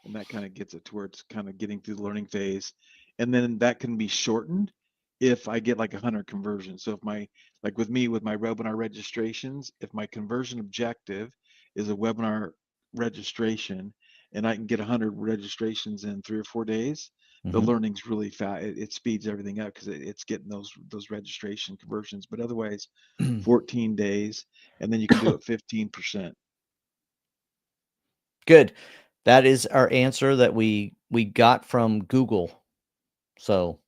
and that kind of gets it towards kind of getting through the learning phase, and then that can be shortened if I get like 100 conversions. So if like with me with my webinar registrations, if my conversion objective is a webinar registration, and I can get 100 registrations in 3 or 4 days, the learning's really fast. It speeds everything up because it's getting those registration conversions. But otherwise, 14 days, and then you can do it 15%. Good. That is our answer that we got from Google. So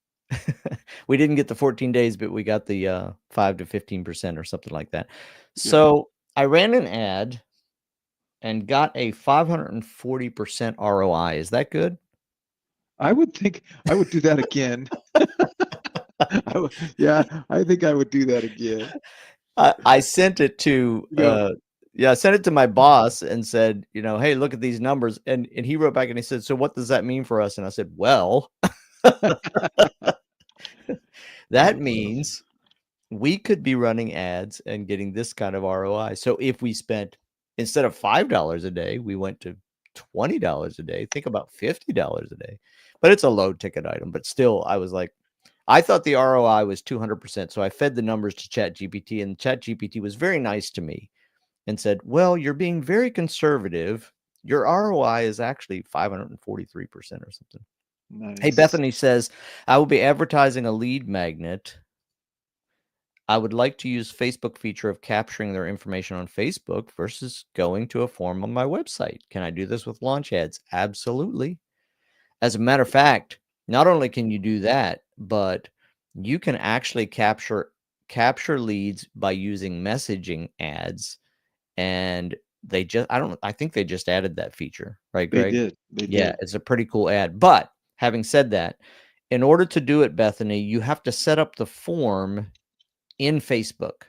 we didn't get the 14 days, but we got the 5 to 15% or something like that. So I ran an ad and got a 540% ROI. Is that good? I would think I would do that again. I think I would do that again. I sent it to I sent it to my boss and said, hey, look at these numbers. And he wrote back and he said, so what does that mean for us? And I said, well, that means we could be running ads and getting this kind of ROI. So if we spent, instead of $5 a day, we went to $20 a day. Think about $50 a day. But it's a low ticket item. But still, I was like, I thought the ROI was 200%. So I fed the numbers to ChatGPT, and ChatGPT was very nice to me and said, well, you're being very conservative. Your ROI is actually 543% or something. Nice. Hey, Bethany says, I will be advertising a lead magnet. I would like to use Facebook feature of capturing their information on Facebook versus going to a form on my website. Can I do this with launch ads? Absolutely. As a matter of fact, not only can you do that, but you can actually capture leads by using messaging ads. And I think they just added that feature, right, Greg? They Yeah, did. it's a pretty cool ad. But having said that, in order to do it, Bethany, you have to set up the form in Facebook.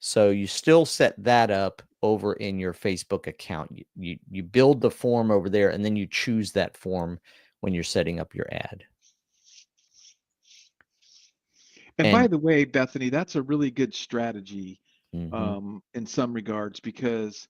So you still set that up over in your Facebook account. You build the form over there, and then you choose that form when you're setting up your ad. And by the way, Bethany, that's a really good strategy Mhm. in some regards, because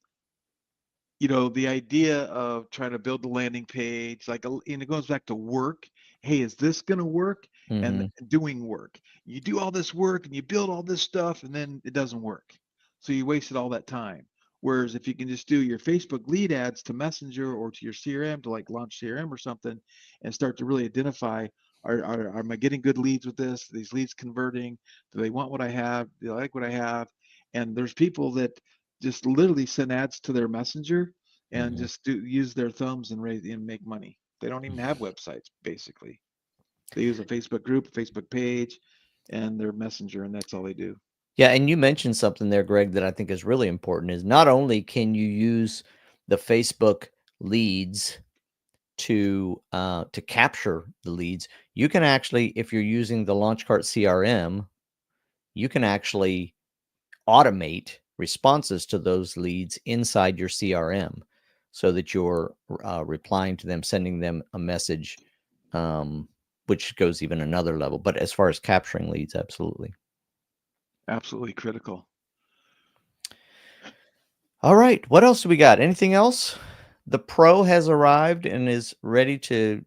the idea of trying to build the landing page, and it goes back to work. Hey, is this going to work? And Mhm. doing work. You do all this work and you build all this stuff, and then it doesn't work. So you wasted all that time. Whereas if you can just do your Facebook lead ads to Messenger or to your CRM, to like launch CRM or something, and start to really identify, am I getting good leads with this? Are these leads converting? Do they want what I have? Do they like what I have? And there's people that just literally send ads to their Messenger and Mhm. just use their thumbs and make money. They don't even have websites, basically. They use a Facebook group, a Facebook page, and their Messenger, and that's all they do. Yeah, and you mentioned something there, Greg, that I think is really important, is not only can you use the Facebook leads to capture the leads, you can actually, if you're using the LaunchCart CRM, you can actually automate responses to those leads inside your CRM so that you're replying to them, sending them a message, which goes even another level. But as far as capturing leads, absolutely. Absolutely critical. All right. What else do we got? Anything else? The Pro has arrived and is ready to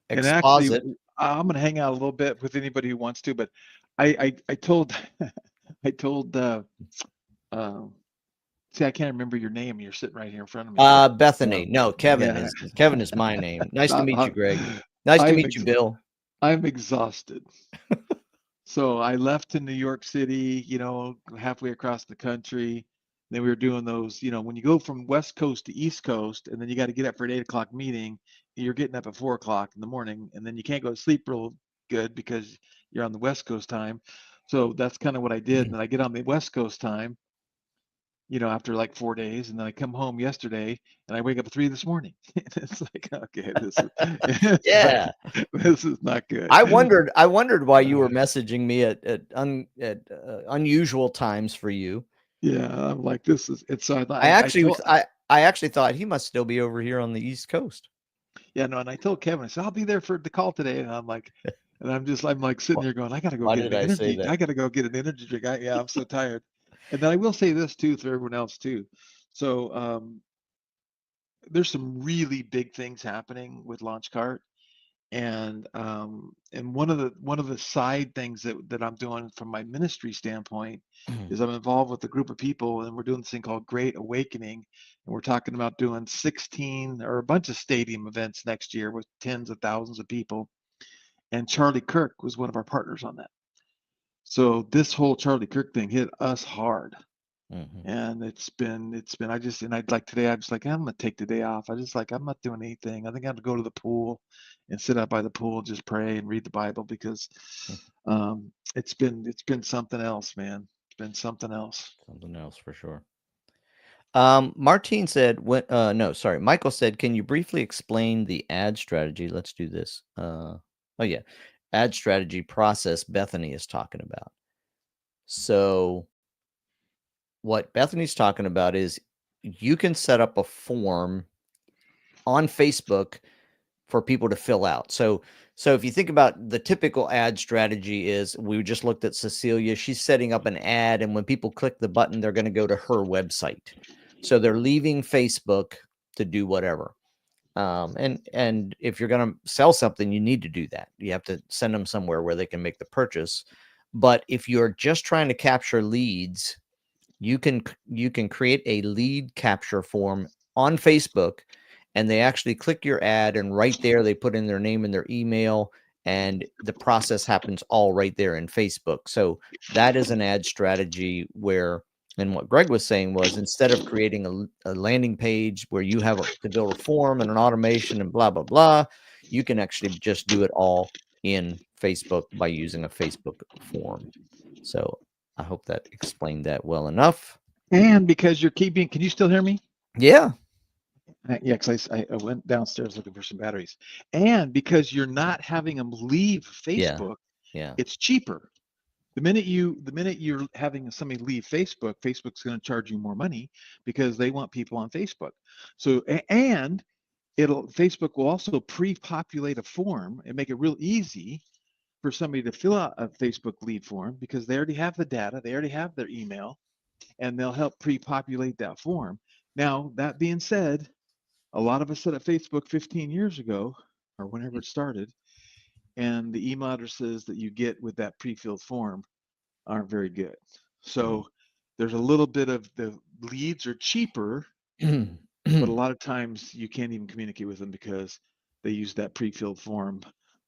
And actually, exposit. I'm going to hang out a little bit with anybody who wants to, but I told I told see, I can't remember your name. You're sitting right here in front of me. Bethany. No, Kevin Yeah. is my name. Nice to meet you, Greg. Nice to I'm meet you, Bill. I'm exhausted. So I left to New York City, halfway across the country. Then we were doing those, when you go from West Coast to East Coast, and then you got to get up for an 8 o'clock meeting, you're getting up at 4 o'clock in the morning, and then you can't go to sleep real good because you're on the West Coast time. So that's kind of what I did. And then I get on the West Coast time, after like 4 days, and then I come home yesterday and I wake up at 3 this morning. It's like, okay, this is Yeah. this is not good. I wondered why you were messaging me at unusual times for you. Yeah, I'm like, this is it's so I actually thought he must still be over here on the East Coast. Yeah, no, and I told Kevin, I said, I'll be there for the call today. And I'm like sitting there going, I gotta go Why get did an I say energy. that? I gotta go get an energy drink. I'm so tired. And then I will say this too for everyone else too. So there's some really big things happening with LaunchCart. And one of the side things that I'm doing from my ministry standpoint is I'm involved with a group of people, and we're doing this thing called Great Awakening, and we're talking about doing 16 or a bunch of stadium events next year with tens of thousands of people. And Charlie Kirk was one of our partners on that. So this whole Charlie Kirk thing hit us hard. And it's been I'd like today, I'm just like, I'm gonna take the day off. I'm not doing anything. I think I have to go to the pool and sit out by the pool, just pray and read the Bible, because it's been something else, man. It's been something else. Something else for sure. Martine said, Michael said, can you briefly explain the ad strategy? Let's do this. Ad strategy process Bethany is talking about. So what Bethany's talking about is you can set up a form on Facebook for people to fill out. So So if you think about the typical ad strategy is, we just looked at Cecilia, she's setting up an ad, and when people click the button, they're going to go to her website. So they're leaving Facebook to do whatever. And if you're going to sell something, you need to do that. You have to send them somewhere where they can make the purchase. But if you're just trying to capture leads, you can create a lead capture form on Facebook, and they actually click your ad, and right there they put in their name and their email, and the process happens all right there in Facebook. So that is an ad strategy where, and what Greg was saying was, instead of creating a landing page where you have to build a form and an automation and blah, blah, blah, you can actually just do it all in Facebook by using a Facebook form. So I hope that explained that well enough. And because you're keeping, can you still hear me? Yeah. Yeah, because I went downstairs looking for some batteries. And because you're not having them leave Facebook, yeah, it's cheaper. The minute you're having somebody leave Facebook, Facebook's going to charge you more money because they want people on Facebook. So, and Facebook will also pre-populate a form and make it real easy for somebody to fill out a Facebook lead form because they already have the data, they already have their email, and they'll help pre-populate that form. Now, that being said, a lot of us set up Facebook 15 years ago, or whenever it started, and the email addresses that you get with that pre-filled form aren't very good. So there's a little bit of the leads are cheaper, but a lot of times you can't even communicate with them because they use that pre-filled form.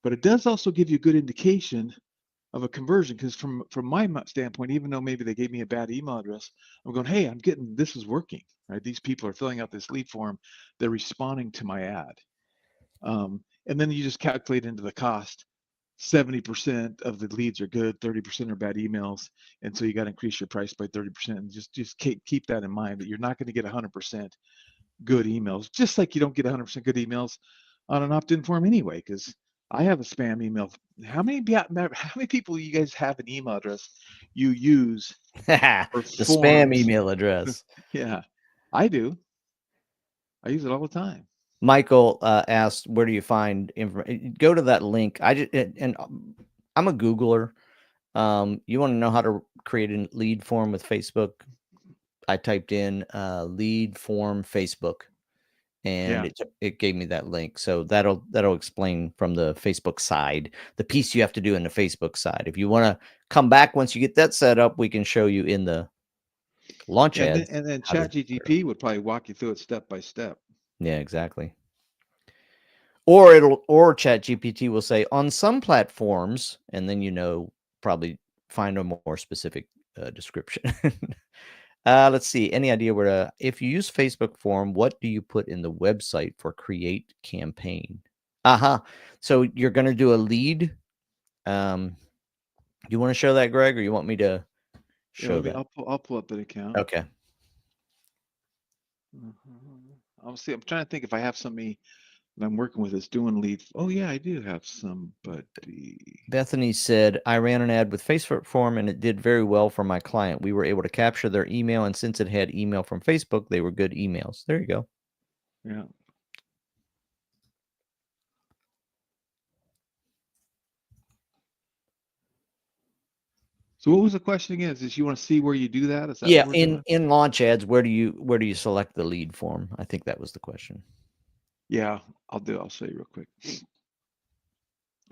But it does also give you a good indication of a conversion, because from my standpoint, even though maybe they gave me a bad email address, I'm going, hey, I'm getting, this is working, right? These people are filling out this lead form. They're responding to my ad. And then you just calculate into the cost. 70% of the leads are good, 30% are bad emails. And so you got to increase your price by 30%. And just keep that in mind, that you're not going to get 100% good emails, just like you don't get 100% good emails on an opt-in form anyway, because I have a spam email. How many people you guys have an email address you use for the forms? spam email address? Yeah, I do. I use it all the time. Michael asked, where do you find information? Go to that link. I'm a Googler. You want to know how to create a lead form with Facebook? I typed in lead form Facebook, and it gave me that link. So that'll explain from the Facebook side the piece you have to do in the Facebook side. If you want to come back once you get that set up, we can show you in the launch ads. And then ChatGPT would probably walk you through it step by step. Yeah, exactly. Or ChatGPT will say on some platforms, and then probably find a more specific description. Let's see. Any idea if you use Facebook form, what do you put in the website for create campaign? So you're going to do a lead. You want to show that, Greg, or you want me to show that? I'll pull up an account. Okay. I'm trying to think if I have somebody that I'm working with that's doing lead. Oh yeah, I do have somebody. Bethany said, I ran an ad with Facebook form and it did very well for my client. We were able to capture their email, and since it had email from Facebook, they were good emails. There you go. Yeah. So what was the question again? Is you want to see where you do that? Is that Yeah, in launch ads, where do you select the lead form? I think that was the question. Yeah, I'll show you real quick.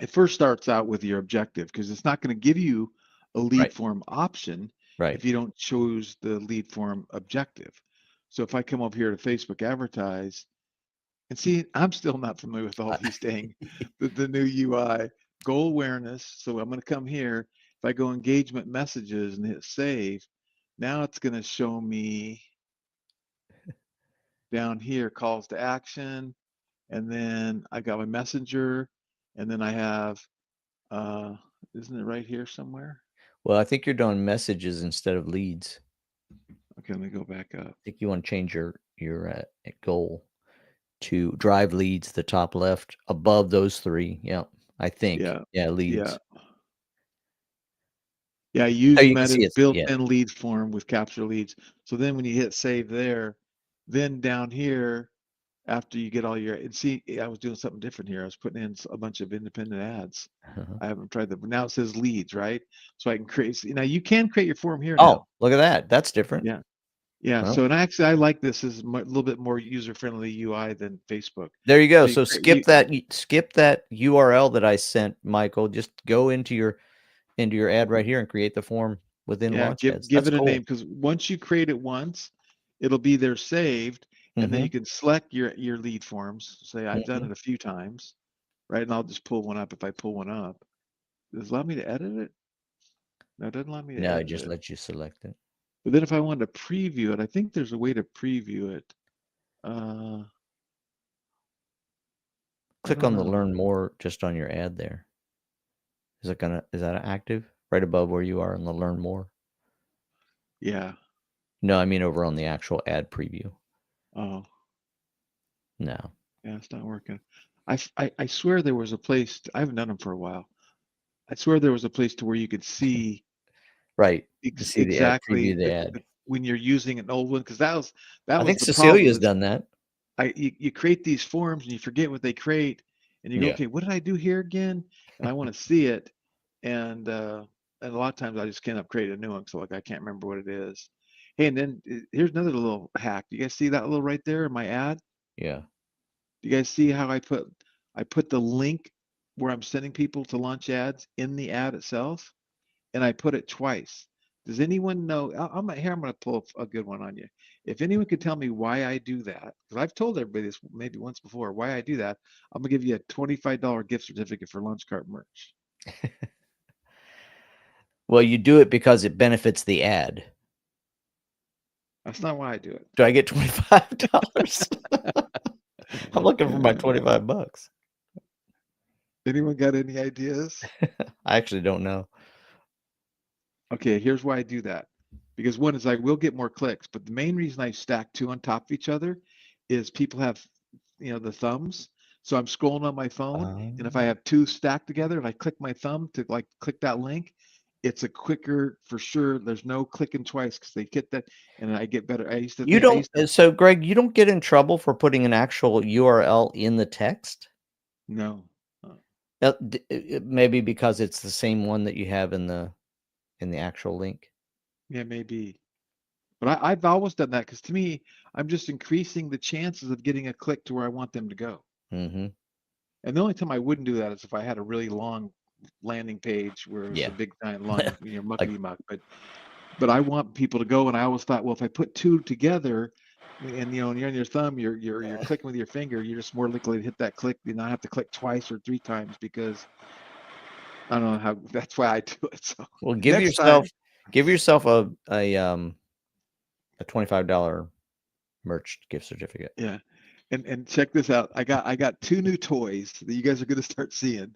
It first starts out with your objective, because it's not going to give you a lead form option if you don't choose the lead form objective. So if I come over here to Facebook advertise, and see, I'm still not familiar with all these things, the new UI, goal awareness. So I'm going to come here. If I go engagement messages and hit save, now it's going to show me down here calls to action, and then I got my messenger, and then I have, isn't it right here somewhere? Well, I think you're doing messages instead of leads. Okay, let me go back up. I think you want to change your goal to drive leads, the top left, above those three. Yeah, I think. Yeah, leads. Yeah, use Meta's built-in lead form with capture leads. So then when you hit save there, then down here, after you get all your, and see, I was doing something different here. I was putting in a bunch of independent ads. I haven't tried that, but now it says leads, right? So I can create, now you can create your form here Oh, now. look at that. That's different. Yeah. Yeah. Well, So, and actually I like this is a little bit more user-friendly UI than Facebook. there you go. So So skip that URL that I sent, Michael. Just go into your ad right here and create the form within yeah, Launchpads. give That's it a cool. name, because once you create it once, it'll be there saved, and then you can select your lead forms. Say I've done it a few times, right? And I'll just pull one up if I pull one up. Does it allow me to edit it? No, it doesn't allow me to No, it edit just it. lets you select it. But then if I wanted to preview it, I think there's a way to preview it. Click on the learn more just on your ad there. Is that active? Right above where you are in the learn more? Yeah. No, I mean over on the actual ad preview. Oh. No. Yeah, it's not working. I swear there was a place, I haven't done them for a while. I swear there was a place to where you could see right. To see exactly the ad. when you're using an old one, because that was I think the Cecilia's problem. done that. You create these forms and you forget what they create, and you go, okay, what did I do here again? And I want to see it, and a lot of times I just can't create a new one, so like I can't remember what it is. Hey, and then here's another little hack. You guys see that little right there in my ad? Yeah. You guys see how I put the link where I'm sending people to launch ads in the ad itself, and I put it twice. Does anyone know? I'm going to pull a good one on you. If anyone could tell me why I do that, because I've told everybody this maybe once before, why I do that, I'm gonna give you a $25 gift certificate for Lunch Cart merch. Well, you do it because it benefits the ad. That's not why I do it. Do I get $25? I'm looking for my $25. Anyone got any ideas? I actually don't know. Okay, here's why I do that. Because one is I will get more clicks, but the main reason I stack two on top of each other is people have, the thumbs. So I'm scrolling on my phone, and if I have two stacked together, and I click my thumb to click that link, it's a quicker for sure. There's no clicking twice because they get that, and I get better. So Greg, you don't get in trouble for putting an actual URL in the text? No. Maybe because it's the same one that you have in the actual link. Yeah, maybe. But I've always done that because to me, I'm just increasing the chances of getting a click to where I want them to go. Mm-hmm. And the only time I wouldn't do that is if I had a really long landing page where it was a big giant long, muckety muck. But I want people to go, and I always thought, well, if I put two together, and you're on your thumb, you're clicking with your finger, you're just more likely to hit that click, you not have to click twice or three times, because I don't know how. That's why I do it. So well, give yourself a $25 merch gift certificate. Yeah, and check this out. I got two new toys that you guys are going to start seeing.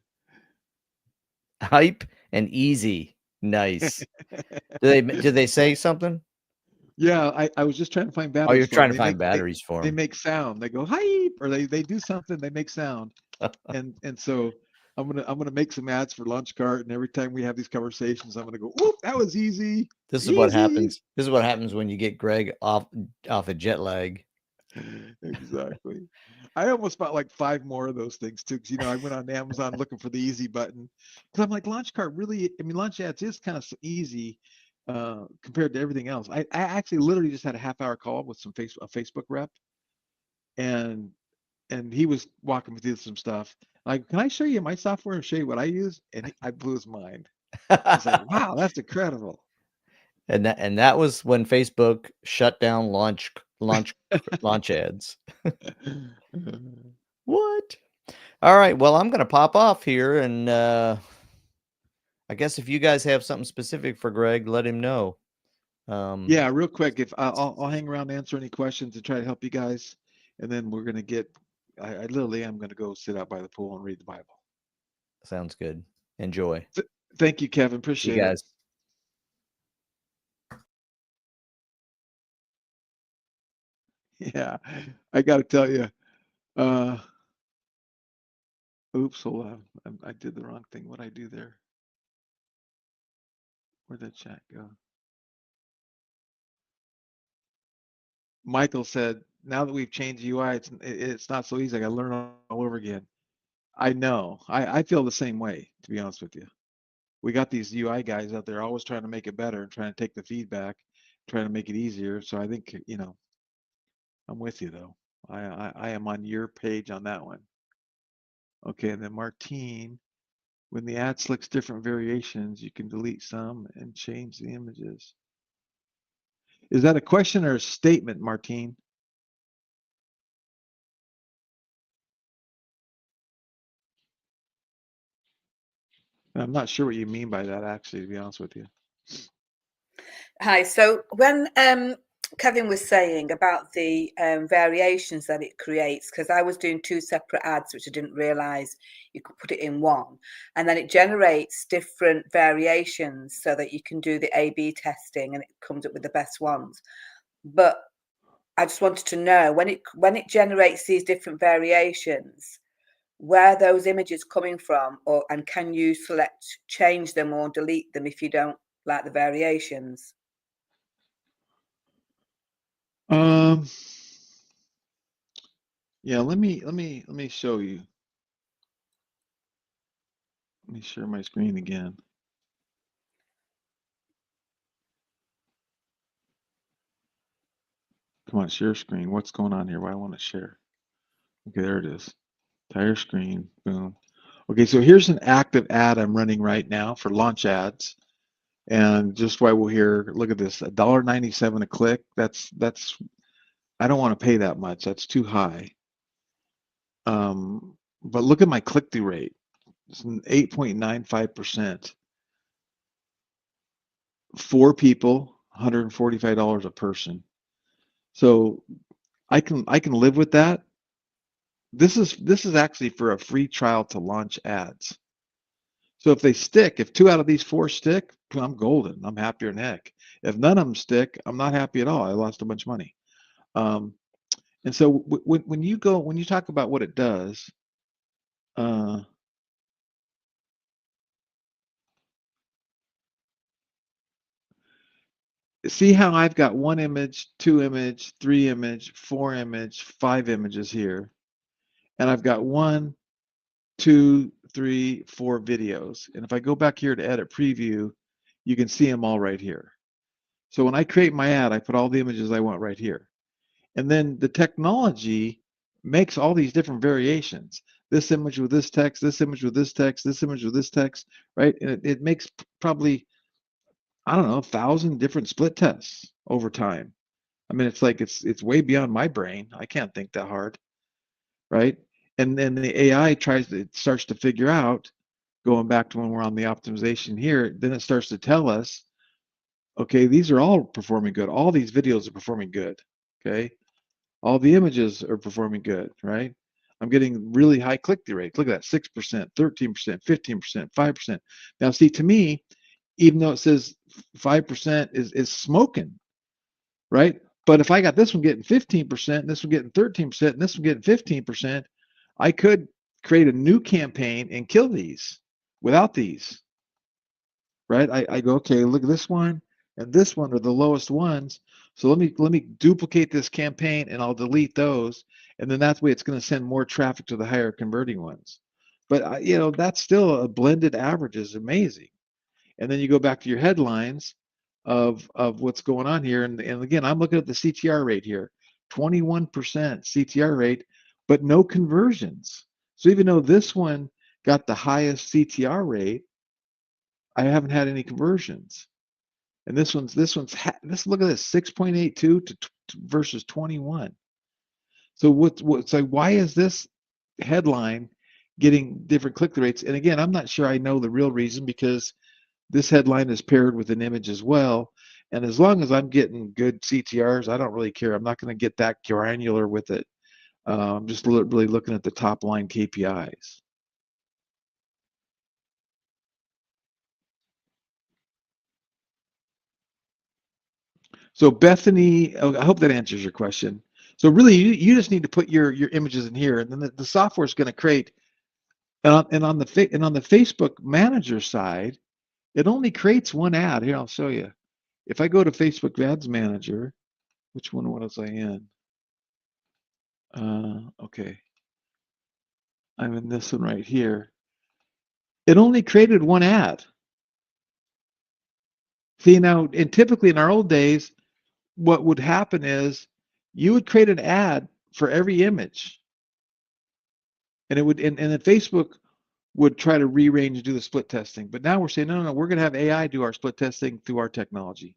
Hype and Easy. Nice. Do they say something? Yeah, I was just trying to find batteries. Oh, you're trying to find batteries for them. They make sound. They go hype, or they do something. They make sound, and so I'm gonna make some ads for Lunch Cart, and every time we have these conversations, I'm gonna go, "Whoop, that was easy." This is what happens. This is what happens when you get Greg off a jet lag. Exactly. I almost bought like 5 more of those things too, because I went on Amazon looking for the easy button, because I'm like, Launch Cart really, Launch Ads is kind of easy compared to everything else. I actually literally just had a half-hour call with a Facebook rep, and he was walking me through some stuff. Like, can I show you my software and show you what I use? And I blew his mind. I was like, wow, that's incredible. And that was when Facebook shut down launch ads. What? All right. Well, I'm going to pop off here, and I guess if you guys have something specific for Greg, let him know. Yeah, real quick. If I'll hang around to answer any questions and try to help you guys, and then we're going to get. I literally am going to go sit out by the pool and read the Bible. Sounds good. Enjoy. Thank you, Kevin. Appreciate you guys. it. Yeah, I got to tell you. Oops, hold on. I did the wrong thing. What'd I do there? Where'd that chat go? Michael said, now that we've changed the UI, it's not so easy. I got to learn all over again. I know. I feel the same way, to be honest with you. We got these UI guys out there always trying to make it better and trying to take the feedback, trying to make it easier. So I think, I'm with you though. I am on your page on that one. Okay, and then Martine, when the ad selects different variations, you can delete some and change the images. Is that a question or a statement, Martine? I'm not sure what you mean by that, actually, to be honest with you. Hi. So when Kevin was saying about the variations that it creates, because I was doing 2 separate ads, which I didn't realize you could put it in one, and then it generates different variations so that you can do the A/B testing and it comes up with the best ones. But I just wanted to know when it generates these different variations, where are those images coming from, and can you change them or delete them if you don't like the variations? Yeah, let me show you. Let me share my screen again. Come on, share screen. What's going on here? Why I want to share? Okay, there it is. Entire screen. Boom. Okay, so here's an active ad I'm running right now for launch ads. And just while we're here, look at this, $1.97 a click. That's I don't want to pay that much. That's too high. But look at my click-through rate. It's 8.95%. 4 people, $145 a person. So I can live with that. This is actually for a free trial to launch ads. So if they stick, if 2 out of these 4 stick, I'm golden. I'm happier than heck. If none of them stick, I'm not happy at all. I lost a bunch of money. And so when you talk about what it does, see how I've got 1 image, 2 image, 3 image, 4 image, 5 images here, and I've got 1, 2, 3, 4 videos. And if I go back here to edit preview, you can see them all right here. So when I create my ad, I put all the images I want right here. And then the technology makes all these different variations. This image with this text, this image with this text, this image with this text, right? And it makes probably, I don't know, 1,000 different split tests over time. I mean, it's like it's way beyond my brain. I can't think that hard, right? And then the AI starts to figure out, going back to when we're on the optimization here, then it starts to tell us, okay, these are all performing good. All these videos are performing good, okay? All the images are performing good, right? I'm getting really high click-through rates. Look at that, 6%, 13%, 15%, 5%. Now, see, to me, even though it says 5% is smoking, right? But if I got this one getting 15%, and this one getting 13%, and this one getting 15%, I could create a new campaign and kill these without these, right? I go, okay, look at this one and this one are the lowest ones. So let me duplicate this campaign and I'll delete those. And then that way it's going to send more traffic to the higher converting ones. But that's still a blended average is amazing. And then you go back to your headlines of what's going on here. And again, I'm looking at the CTR rate here, 21% CTR rate, but no conversions. So even though this one got the highest CTR rate, I haven't had any conversions. And this look at this 6.82 versus 21. So so why is this headline getting different click-through rates? And again, I'm not sure I know the real reason, because this headline is paired with an image as well. And as long as I'm getting good CTRs, I don't really care. I'm not going to get that granular with it. I'm just really looking at the top line KPIs. So Bethany, I hope that answers your question. So really, you just need to put your images in here, and then the software is going to create. And on the Facebook Manager side, it only creates one ad. Here, I'll show you. If I go to Facebook Ads Manager, which one was I in? Okay. I'm in this one right here. It only created one ad. See now, and typically in our old days, what would happen is you would create an ad for every image, and it would, and then Facebook would try to rearrange and do the split testing. But now we're saying, no, we're going to have AI do our split testing through our technology.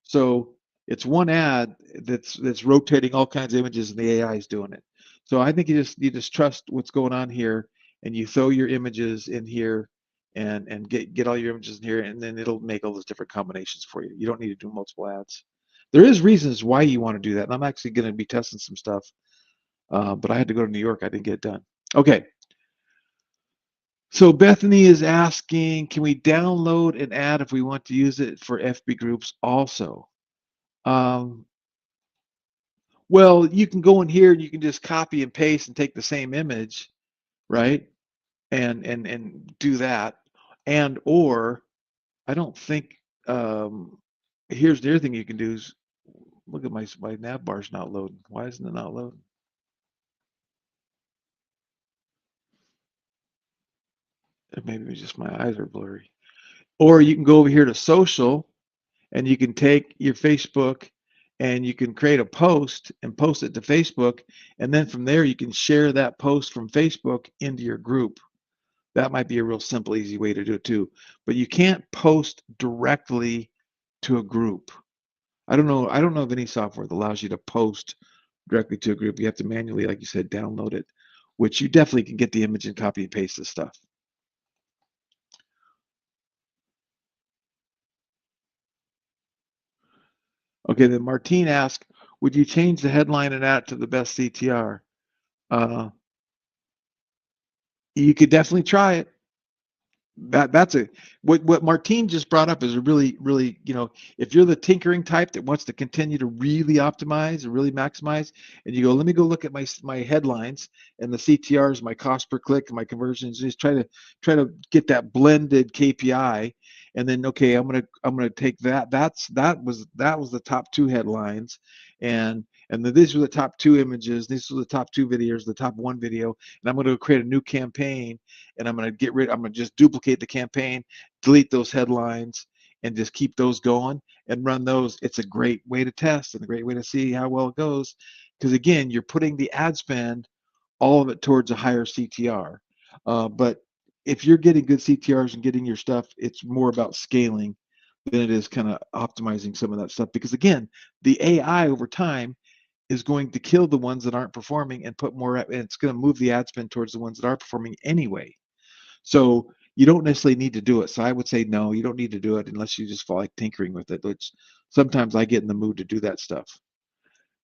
So it's one ad that's rotating all kinds of images, and the AI is doing it. So I think you just trust what's going on here, and you throw your images in here, and get all your images in here, and then it'll make all those different combinations for you. You don't need to do multiple ads. There is reasons why you want to do that, and I'm actually going to be testing some stuff. But I had to go to New York. I didn't get it done. Okay. So Bethany is asking, can we download an ad if we want to use it for FB groups also? Well, you can go in here and you can just copy and paste and take the same image, right? And do that. And or I don't think here's the other thing you can do is look at my nav bar's not loading. Why isn't it not loading? Maybe it's just my eyes are blurry. Or you can go over here to social, and you can take your Facebook and you can create a post and post it to Facebook, and then from there you can share that post from Facebook into your group. That might be a real simple, easy way to do it too. But you can't post directly to a group. I don't know of any software that allows you to post directly to a group. You have to manually, like you said, download it, which you definitely can get the image and copy and paste this stuff. Okay, then Martine asked, would you change the headline and add it to the best CTR? You could definitely try it. That's what Martine just brought up is a really, if you're the tinkering type that wants to continue to really optimize and really maximize, and you go, let me go look at my headlines and the CTRs, my cost per click, and my conversions, just try to get that blended KPI, and then okay, I'm gonna take that. That was the top 2 headlines, and then these were the top 2 images, these were the top 2 videos, the top 1 video, and I'm going to create a new campaign, and I'm going to just duplicate the campaign, delete those headlines, and just keep those going and run those. It's a great way to test and a great way to see how well it goes, because again, you're putting the ad spend, all of it towards a higher CTR. But if you're getting good CTRs and getting your stuff, it's more about scaling than it is kind of optimizing some of that stuff, because again, the AI over time is going to kill the ones that aren't performing and put more, and it's going to move the ad spend towards the ones that are performing anyway. So you don't necessarily need to do it. So I would say no, you don't need to do it unless you just feel like tinkering with it, which sometimes I get in the mood to do that stuff.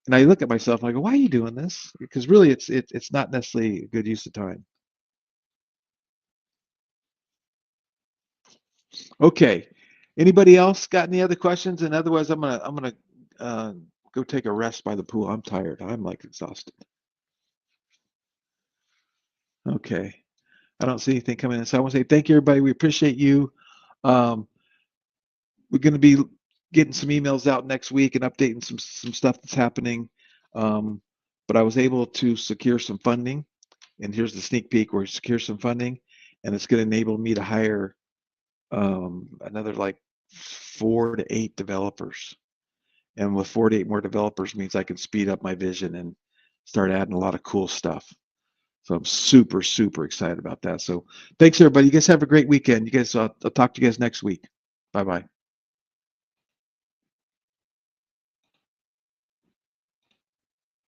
And I look at myself and I go, why are you doing this? Because really it's not necessarily a good use of time. Okay. Anybody else got any other questions? And otherwise I'm gonna go take a rest by the pool. I'm tired. I'm like exhausted. Okay. I don't see anything coming in. So I want to say thank you, everybody. We appreciate you. We're going to be getting some emails out next week and updating some stuff that's happening. But I was able to secure some funding. And here's the sneak peek where we secure some funding. And it's going to enable me to hire another like 4 to 8 developers. And with 4 to 8 more developers means I can speed up my vision and start adding a lot of cool stuff. So I'm super, super excited about that. So thanks, everybody. You guys have a great weekend. You guys, I'll talk to you guys next week. Bye-bye.